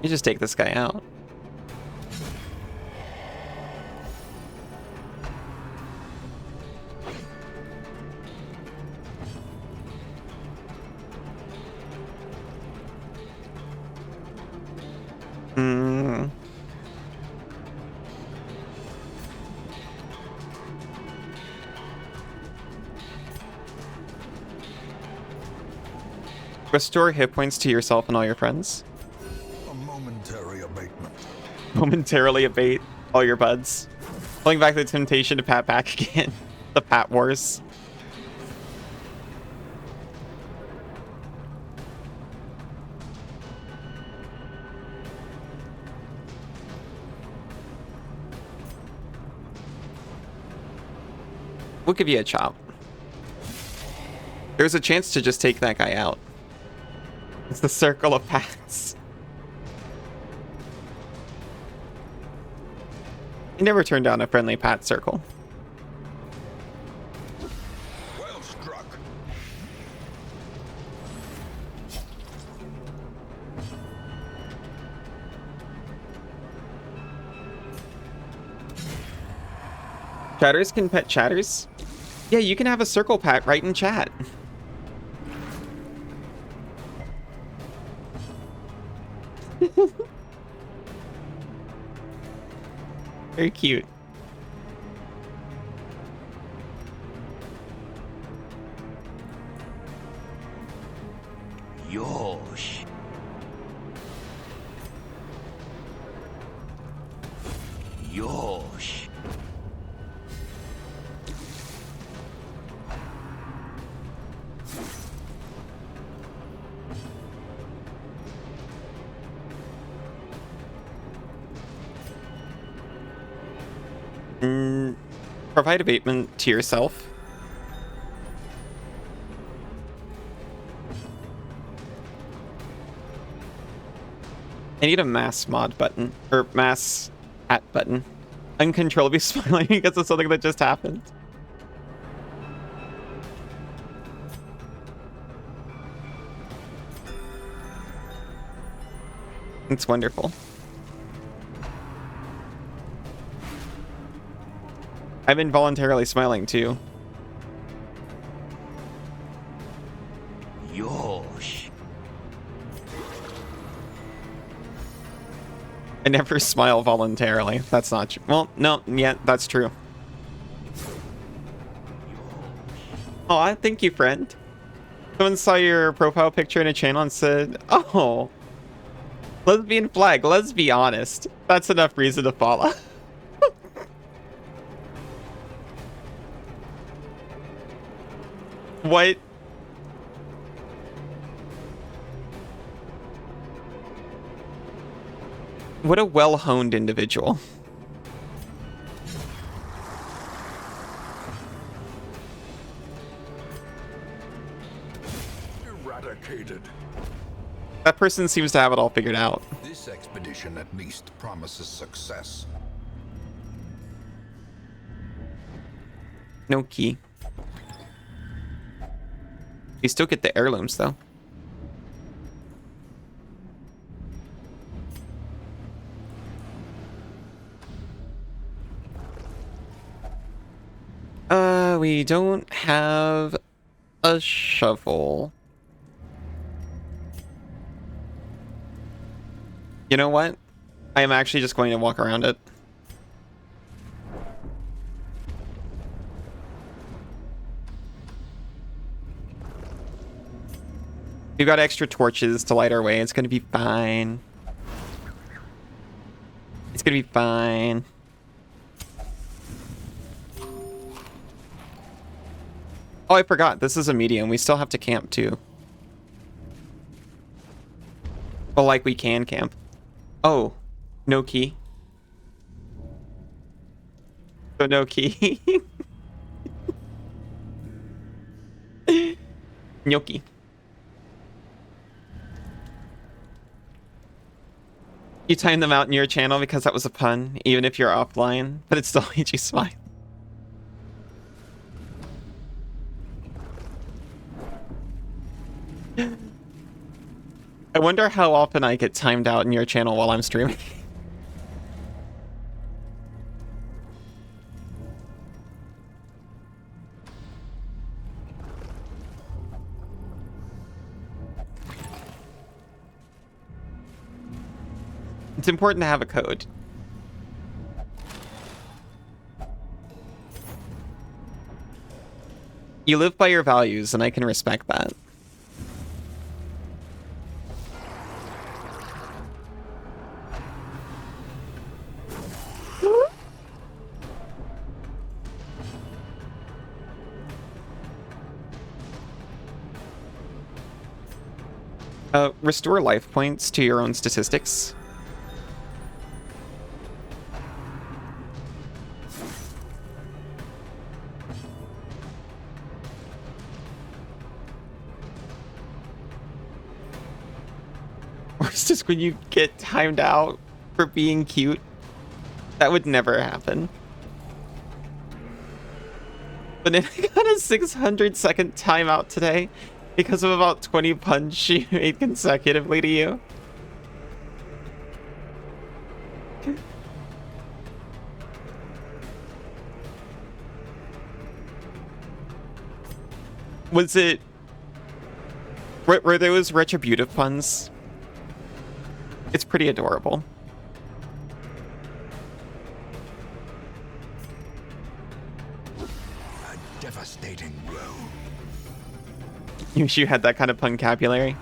You just take this guy out. Hmm. Restore hit points to yourself and all your friends. A momentary abatement. Momentarily abate all your buds. Pulling back the temptation to pat back again. The pat wars. We'll give you a chop. There's a chance to just take that guy out. It's the circle of pats. You never turn down a friendly pat circle. Well struck. Chatters can pet chatters? Yeah, you can have a circle pat right in chat. Very cute. Yosh. Yosh. Provide abatement to yourself. I need a mass mod button, or mass hat button. Uncontrollably smiling because of something that just happened. It's wonderful. I'm involuntarily smiling too. Yosh. I never smile voluntarily. That's not true. Well, no, yeah, that's true. Oh, thank you, friend. Someone saw your profile picture in a channel and said, oh, lesbian flag, let's be honest. That's enough reason to follow. What? What a well-honed individual. Eradicated. That person seems to have it all figured out. This expedition at least promises success. No key. You still get the heirlooms, though. We don't have a shovel. You know what? I am actually just going to walk around it. We've got extra torches to light our way. It's gonna be fine. It's gonna be fine. Oh, I forgot. This is a medium. We still have to camp, too. Well, like, we can camp. Oh, no key. So no key. Gnocchi. You timed them out in your channel because that was a pun, even if you're offline, but it still made you smile. I wonder how often I get timed out in your channel while I'm streaming. It's important to have a code. You live by your values, and I can respect that. Restore life points to your own statistics. Or it's just when you get timed out for being cute. That would never happen. But then I got a 600-second timeout today because of about 20 puns she made consecutively to you. Was it... Were those retributive puns? It's pretty adorable. A devastating blow. You wish you had that kind of puncabulary.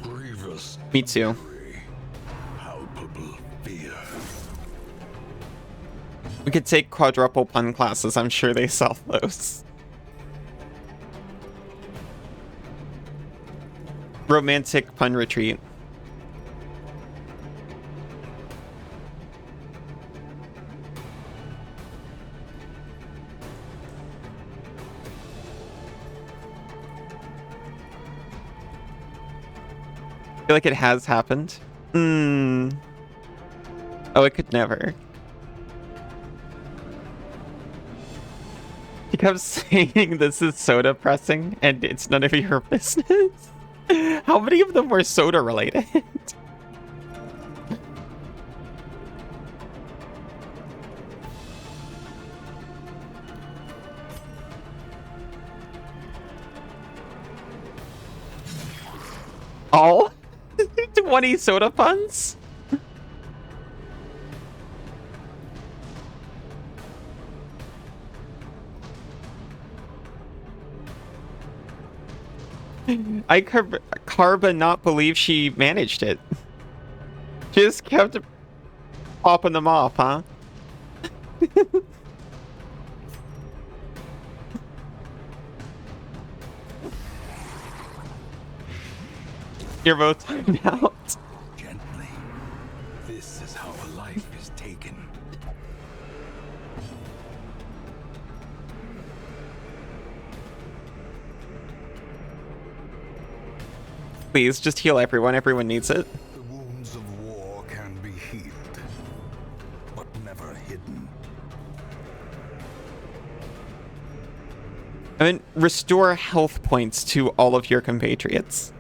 Grievous. Me too. Palpable fear. We could take quadruple pun classes. I'm sure they sell those. Romantic pun retreat. I feel like it has happened. Oh, it could never. He kept saying this is soda pressing and it's none of your business. How many of them were soda related? All 20 soda puns? I Carba not believe she managed it. She just kept popping them off, huh? You're both timed out. Gently. This is how a life is taken. Please, just heal everyone. Everyone needs it. The wounds of war can be healed, but never hidden. I mean, restore health points to all of your compatriots.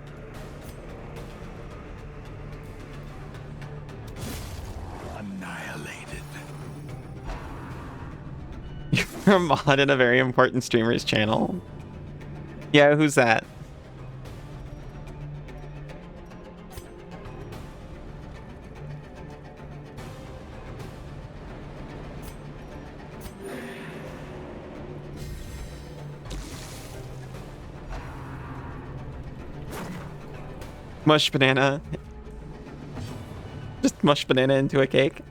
Annihilated. You're a mod in a very important streamer's channel. Yeah, who's that? Mush banana. Just mush banana into a cake.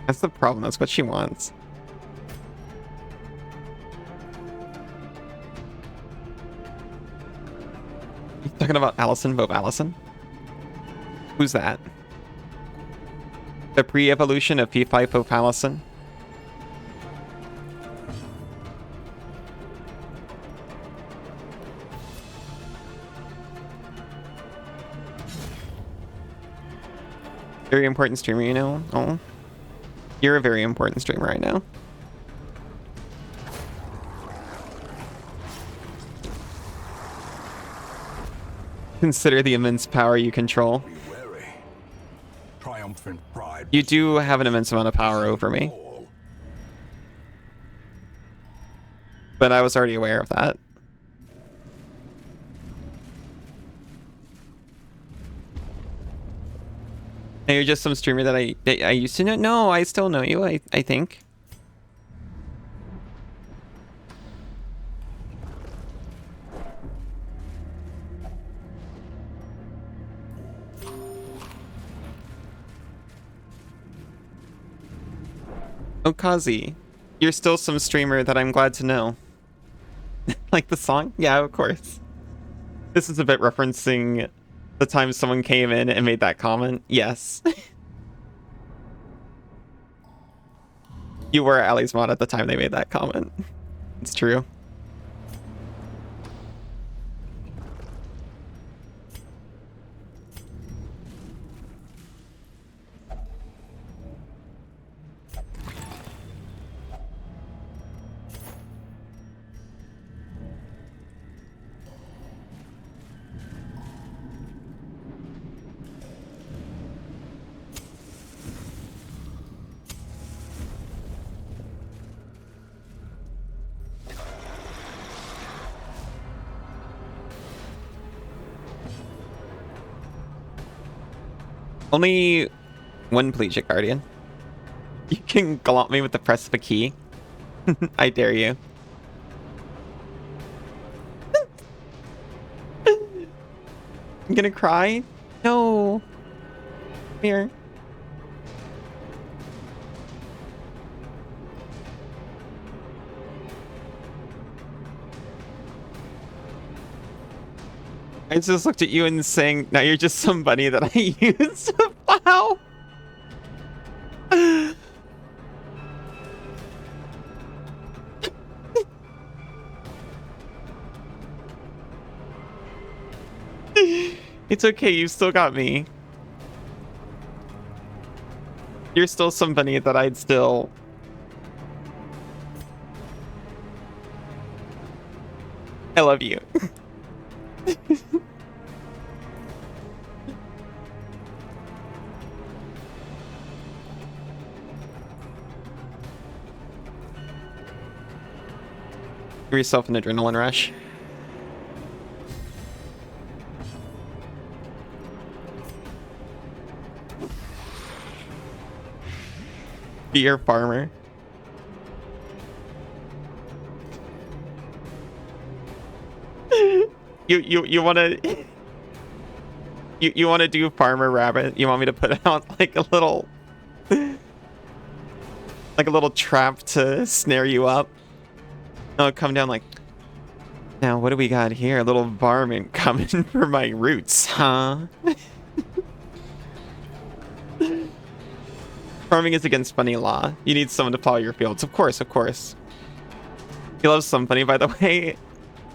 That's the problem. That's what she wants. You talking about Allison Vote Allison? Who's that? The pre-evolution of P5 Pope Allison? Very important streamer, you know? Oh. You're a very important streamer, I know. Consider the immense power you control. Be wary. Triumphant pride. You do have an immense amount of power over me. But I was already aware of that. And you're just some streamer that I used to know? No, I still know you, I think. Oh, Kazi, you're still some streamer that I'm glad to know. Like the song? Yeah, of course. This is a bit referencing the time someone came in and made that comment. Yes. You were Ali's mod at the time they made that comment. It's true. Only one plegic guardian. You can glomp me with the press of a key. I dare you. I'm gonna cry. No. Here. I just looked at you and saying, now you're just somebody that I used to plow. It's okay, you still got me. You're still somebody that I'd still... I love you. Give yourself an adrenaline rush. Be your farmer. You wanna you wanna do farmer rabbit? You want me to put out like a little trap to snare you up? Oh, come down like, now what do we got here? A little varmint coming for my roots, huh? Farming is against bunny law. You need someone to plow your fields. Of course, of course. He loves some bunny, by the way,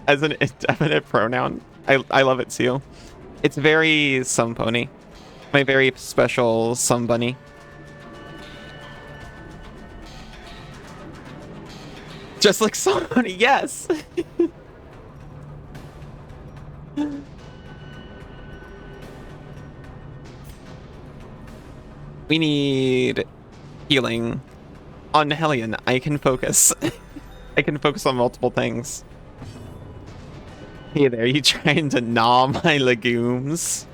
as an indefinite pronoun. I love it too. It's very some pony. My very special some bunny. Just like somebody, yes. We need healing. On Hellion, I can focus. I can focus on multiple things. Hey there, you trying to gnaw my legumes?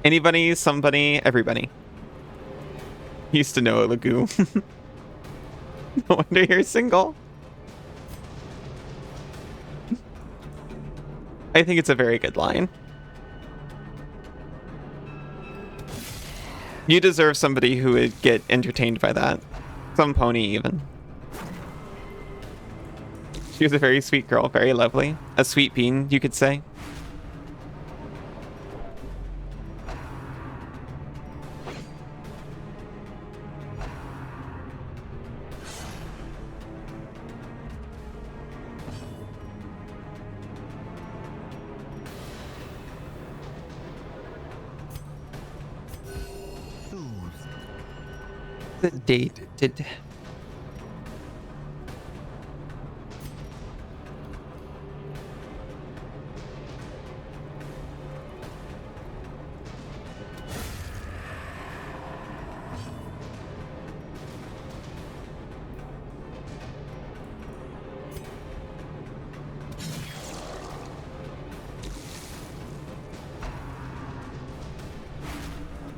Anybody, somebody, everybody. Used to know a legume. No wonder you're single. I think it's a very good line. You deserve somebody who would get entertained by that. Some pony, even. She was a very sweet girl, very lovely. A sweet bean, you could say. Sedated.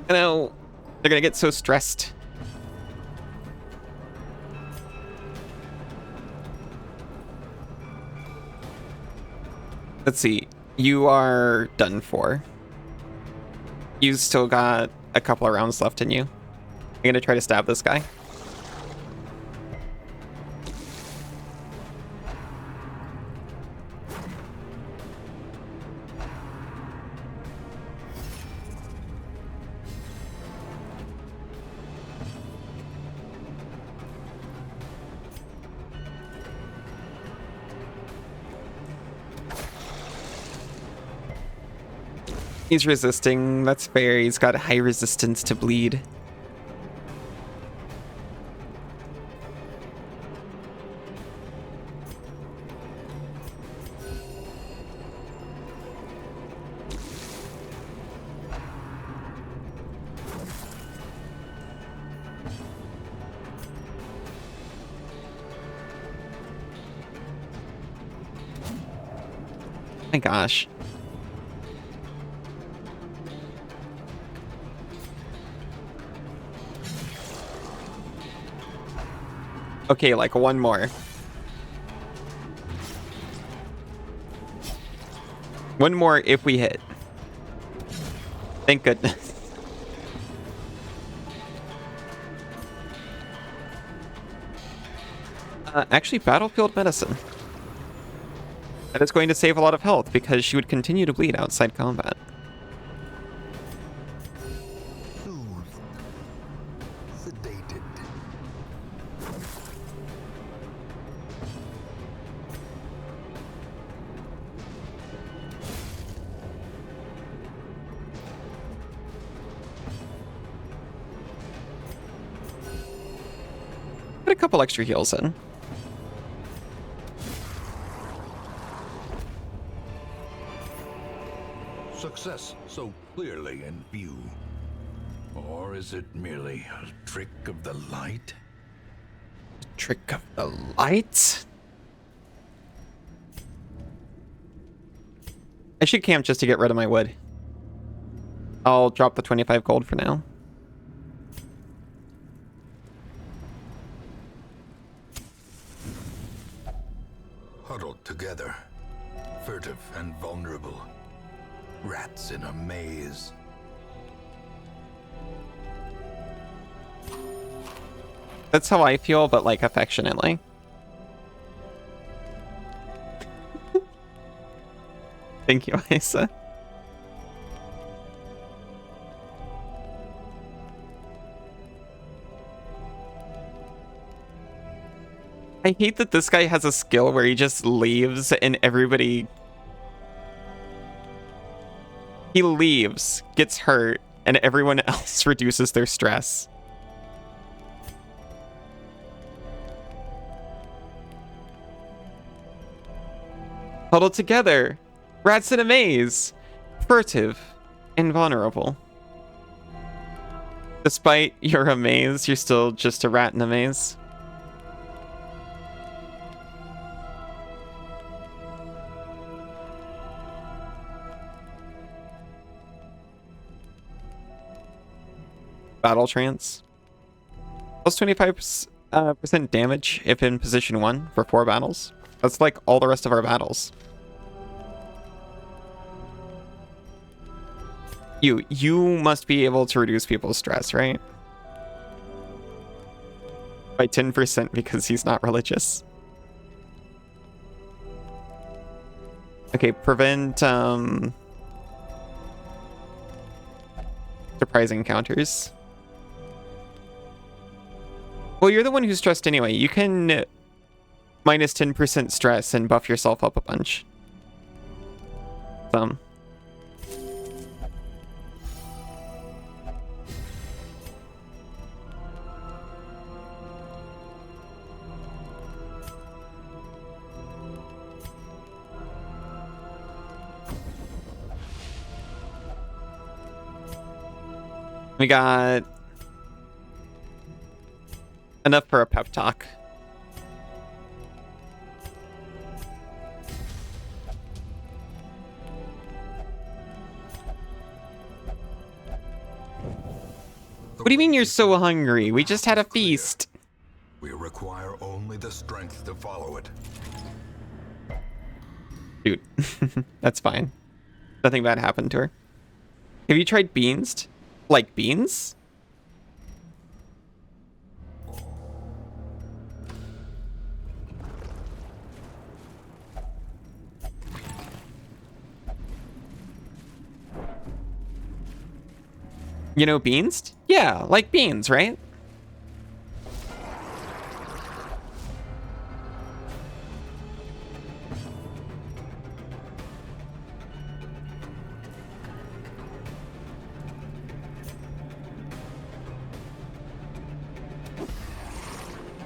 I know they're gonna get so stressed. Let's see. You are done for. You still got a couple of rounds left in you. I'm gonna try to stab this guy. He's resisting. That's fair. He's got high resistance to bleed. My gosh. Okay, like one more. One more if we hit. Thank goodness. Actually, battlefield medicine. That is going to save a lot of health because she would continue to bleed outside combat. Soothed. Sedated. Put a couple extra heals in. Success so clearly in view. Or is it merely a trick of the light? Trick of the light? I should camp just to get rid of my wood. I'll drop the 25 gold for now. Huddled together, furtive and vulnerable. Rats in a maze. That's how I feel, but like affectionately. Thank you, Isa. I hate that this guy has a skill where he just leaves and everybody... He leaves, gets hurt, and everyone else reduces their stress. Huddled together, rats in a maze, furtive and vulnerable. Despite you're a maze, you're still just a rat in a maze. Battle trance. Plus 25% damage if in position 1 for 4 battles. That's like all the rest of our battles. You must be able to reduce people's stress, right? By 10% because he's not religious. Okay, prevent surprise encounters. Well, you're the one who's stressed anyway. You can minus 10% stress and buff yourself up a bunch. Some. We got enough for a pep talk. What do you mean you're so hungry? We just had a feast. We require only the strength to follow it. Dude, that's fine. Nothing bad happened to her. Have you tried beans? Like beans? You know beans? Yeah, like beans, right?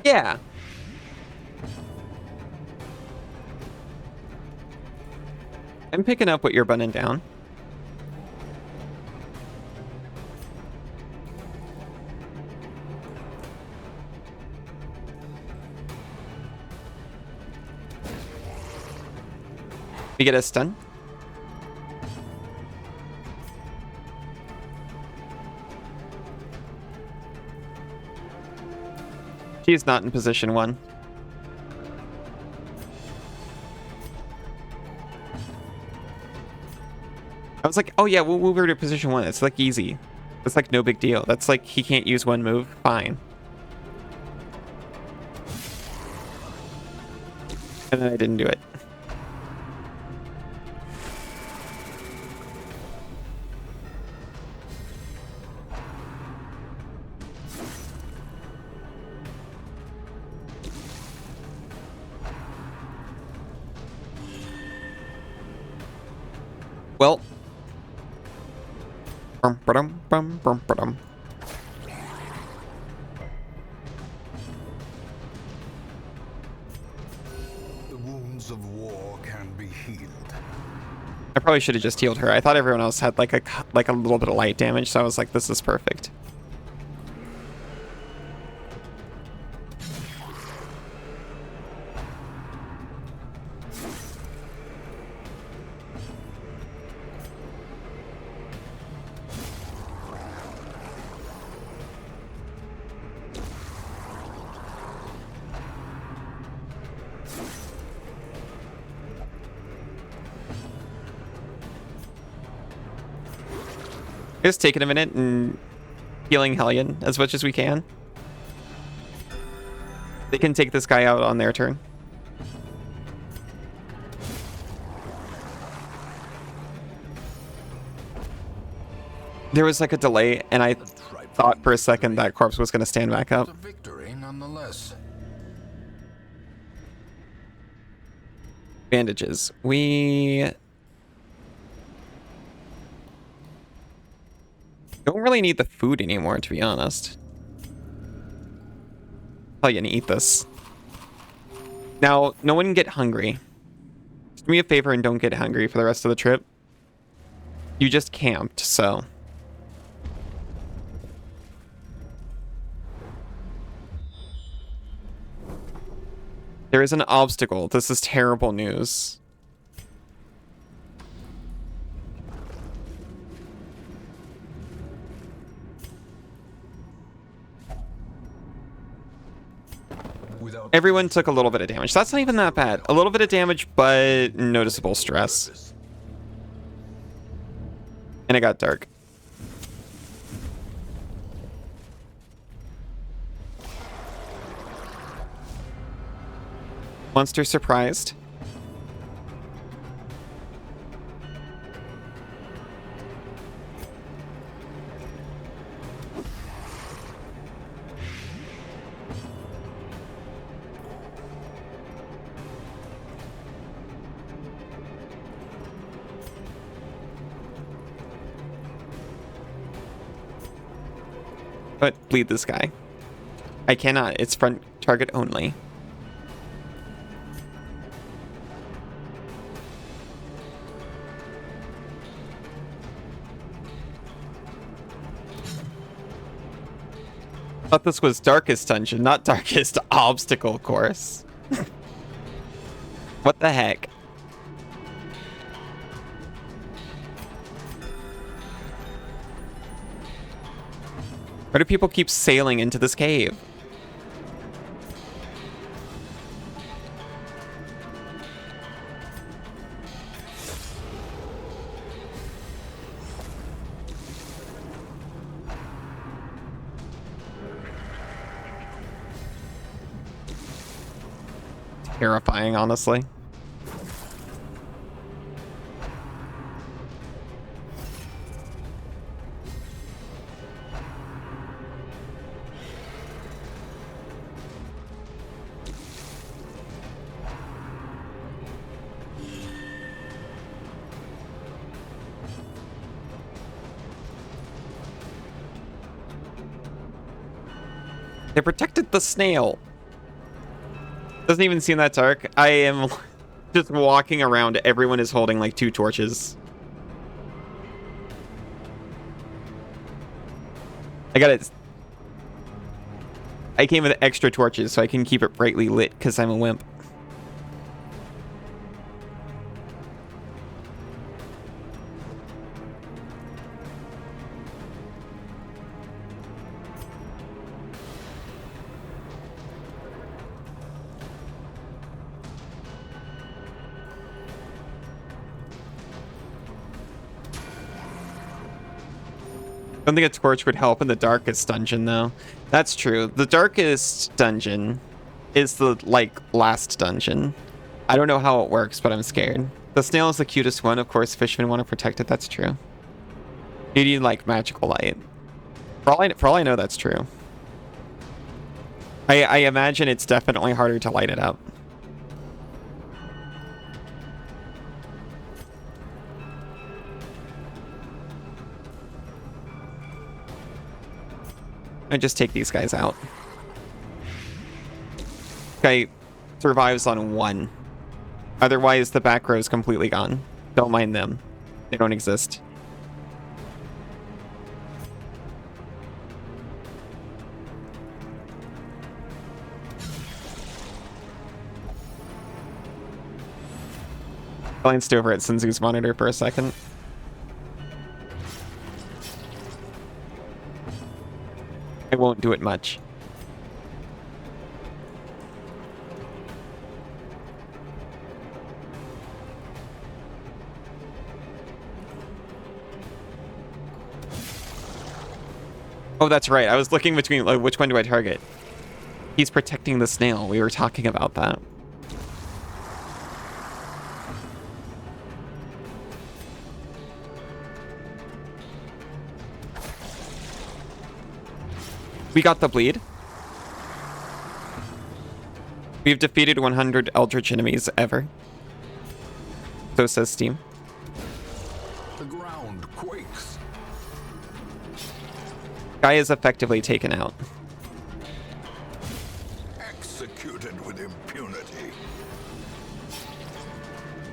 Yeah. I'm picking up what you're bunning down. We get a stun. She's not in position 1. I was like, oh yeah, we'll move her to position 1. It's like easy. It's like no big deal. That's like he can't use one move. Fine. And then I didn't do it. Well. The wounds of war can be healed. I probably should have just healed her. I thought everyone else had like a little bit of light damage, so I was like, this is perfect. Just taking a minute and healing Hellion as much as we can. They can take this guy out on their turn. There was like a delay, and I thought for a second that corpse was going to stand back up. A victory nonetheless. Bandages. We don't really need the food anymore, to be honest. Probably gonna eat this. Now, no one get hungry. Just do me a favor and don't get hungry for the rest of the trip. You just camped, so. There is an obstacle. This is terrible news. Everyone took a little bit of damage. That's not even that bad. A little bit of damage, but noticeable stress. And it got dark. Monster surprised. But bleed this guy. I cannot. It's front target only. Thought this was darkest dungeon, not darkest obstacle course. What the heck? Why do people keep sailing into this cave? Terrifying, honestly. They protected the snail. Doesn't even seem that dark. I am just walking around. Everyone is holding like 2 torches. I got it. I came with extra torches so I can keep it brightly lit because I'm a wimp. I don't think a torch would help in the darkest dungeon, though. That's true. The darkest dungeon is the, like, last dungeon. I don't know how it works, but I'm scared. The snail is the cutest one. Of course, fishermen want to protect it. That's true. You need, like, magical light. For all I know, that's true. I imagine it's definitely harder to light it up. I just take these guys out. Okay, survives on 1. Otherwise, the back row is completely gone. Don't mind them. They don't exist. Glanced over at Senzu's monitor for a second. I won't do it much. Oh, that's right. I was looking between, like, which one do I target? He's protecting the snail. We were talking about that. We got the bleed. We've defeated 100 Eldritch enemies ever. So says Steam. The ground quakes. Guy is effectively taken out. Executed with impunity.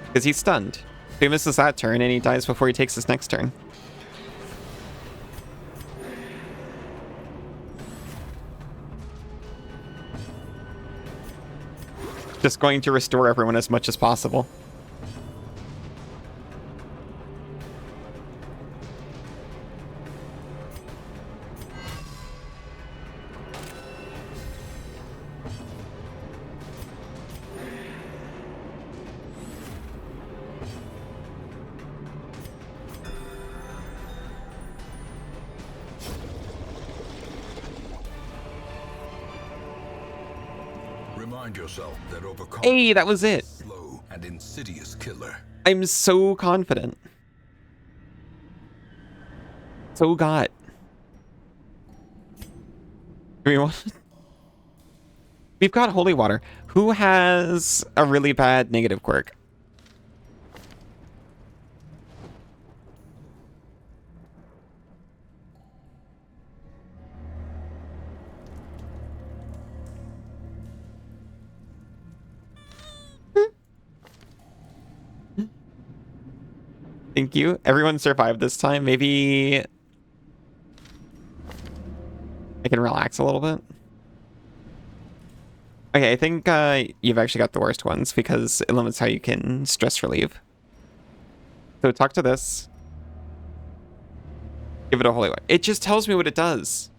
Because he's stunned. If he misses that turn and he dies before he takes his next turn. Just going to restore everyone as much as possible. Remind yourself that overcome. Hey, that was it. Slow and insidious killer. I'm so confident. So got. Do we want? We've got holy water. Who has a really bad negative quirk? Thank you. Everyone survived this time. Maybe I can relax a little bit. Okay, I think you've actually got the worst ones because it limits how you can stress relieve. So talk to this. Give it a holy water. It just tells me what it does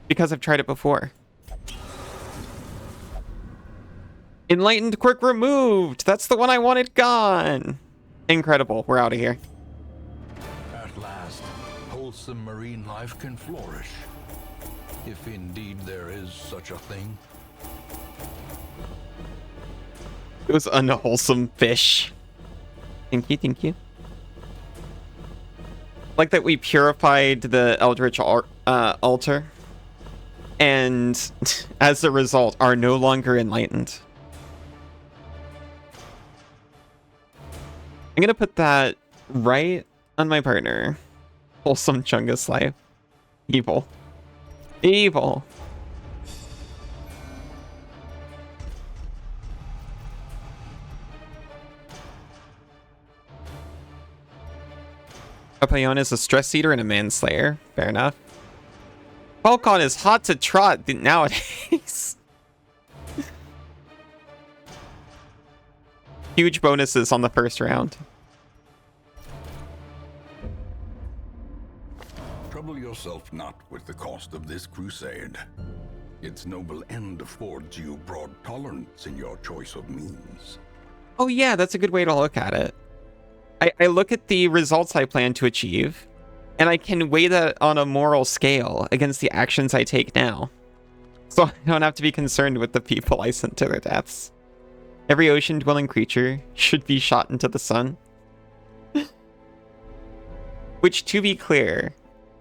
because I've tried it before. Enlightened quirk removed. That's the one I wanted gone. Incredible. We're out of here. At last, wholesome marine life can flourish. If indeed there is such a thing. It was unwholesome fish. Thank you, thank you. Like that we purified the Eldritch altar. And as a result, are no longer enlightened. I'm gonna put that right on my partner. Wholesome Chungus life. Evil. Evil. Papillon is a stress eater and a manslayer. Fair enough. Falcon is hot to trot nowadays. Huge bonuses on the first round. Trouble yourself not with the cost of this crusade. Its noble end affords you broad tolerance in your choice of means. Oh yeah, that's a good way to look at it. I look at the results I plan to achieve, and I can weigh that on a moral scale against the actions I take now. So I don't have to be concerned with the people I sent to their deaths. Every ocean-dwelling creature should be shot into the sun. Which, to be clear,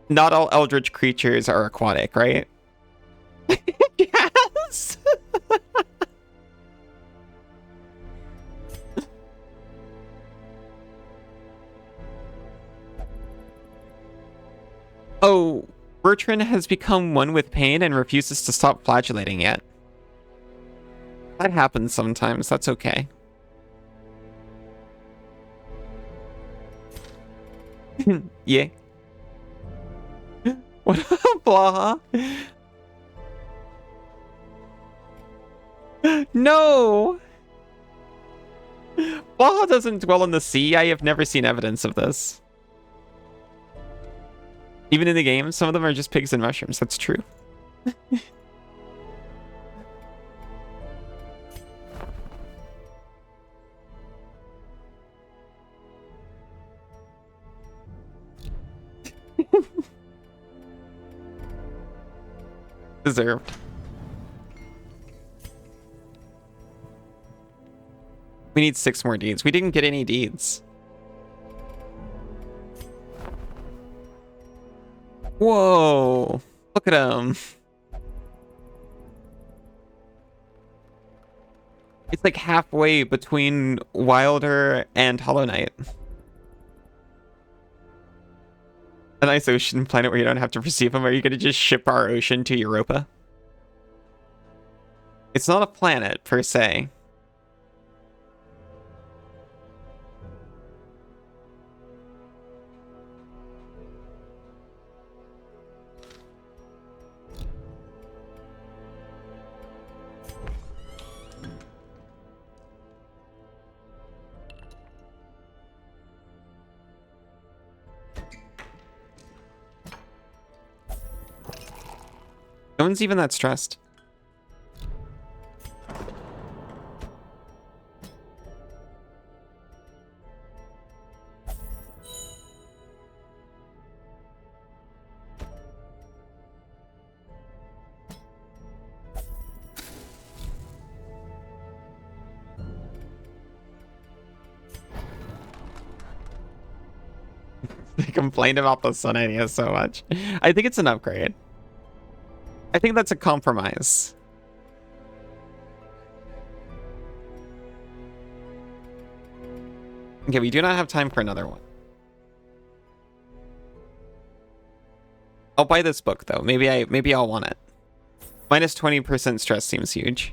not all eldritch creatures are aquatic, right? Yes! Oh, Bertrand has become one with pain and refuses to stop flagellating it. That happens sometimes, that's okay. Yeah. What up, Blaha? No! Blaha doesn't dwell in the sea. I have never seen evidence of this. Even in the game, some of them are just pigs and mushrooms. That's true. Deserved. We need 6 more deeds. We didn't get any deeds. Whoa! Look at him. It's like halfway between Wilder and Hollow Knight. A nice ocean planet where you don't have to receive them. Are you going to just ship our ocean to Europa? It's not a planet, per se. No one's even that stressed. They complained about the sun idea so much. I think it's an upgrade. I think that's a compromise. Okay, we do not have time for another one. I'll buy this book though. Maybe I'll want it. Minus 20% stress seems huge.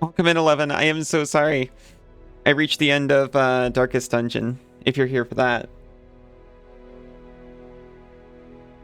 Welcome in, 11. I am so sorry. I reached the end of Darkest Dungeon, if you're here for that.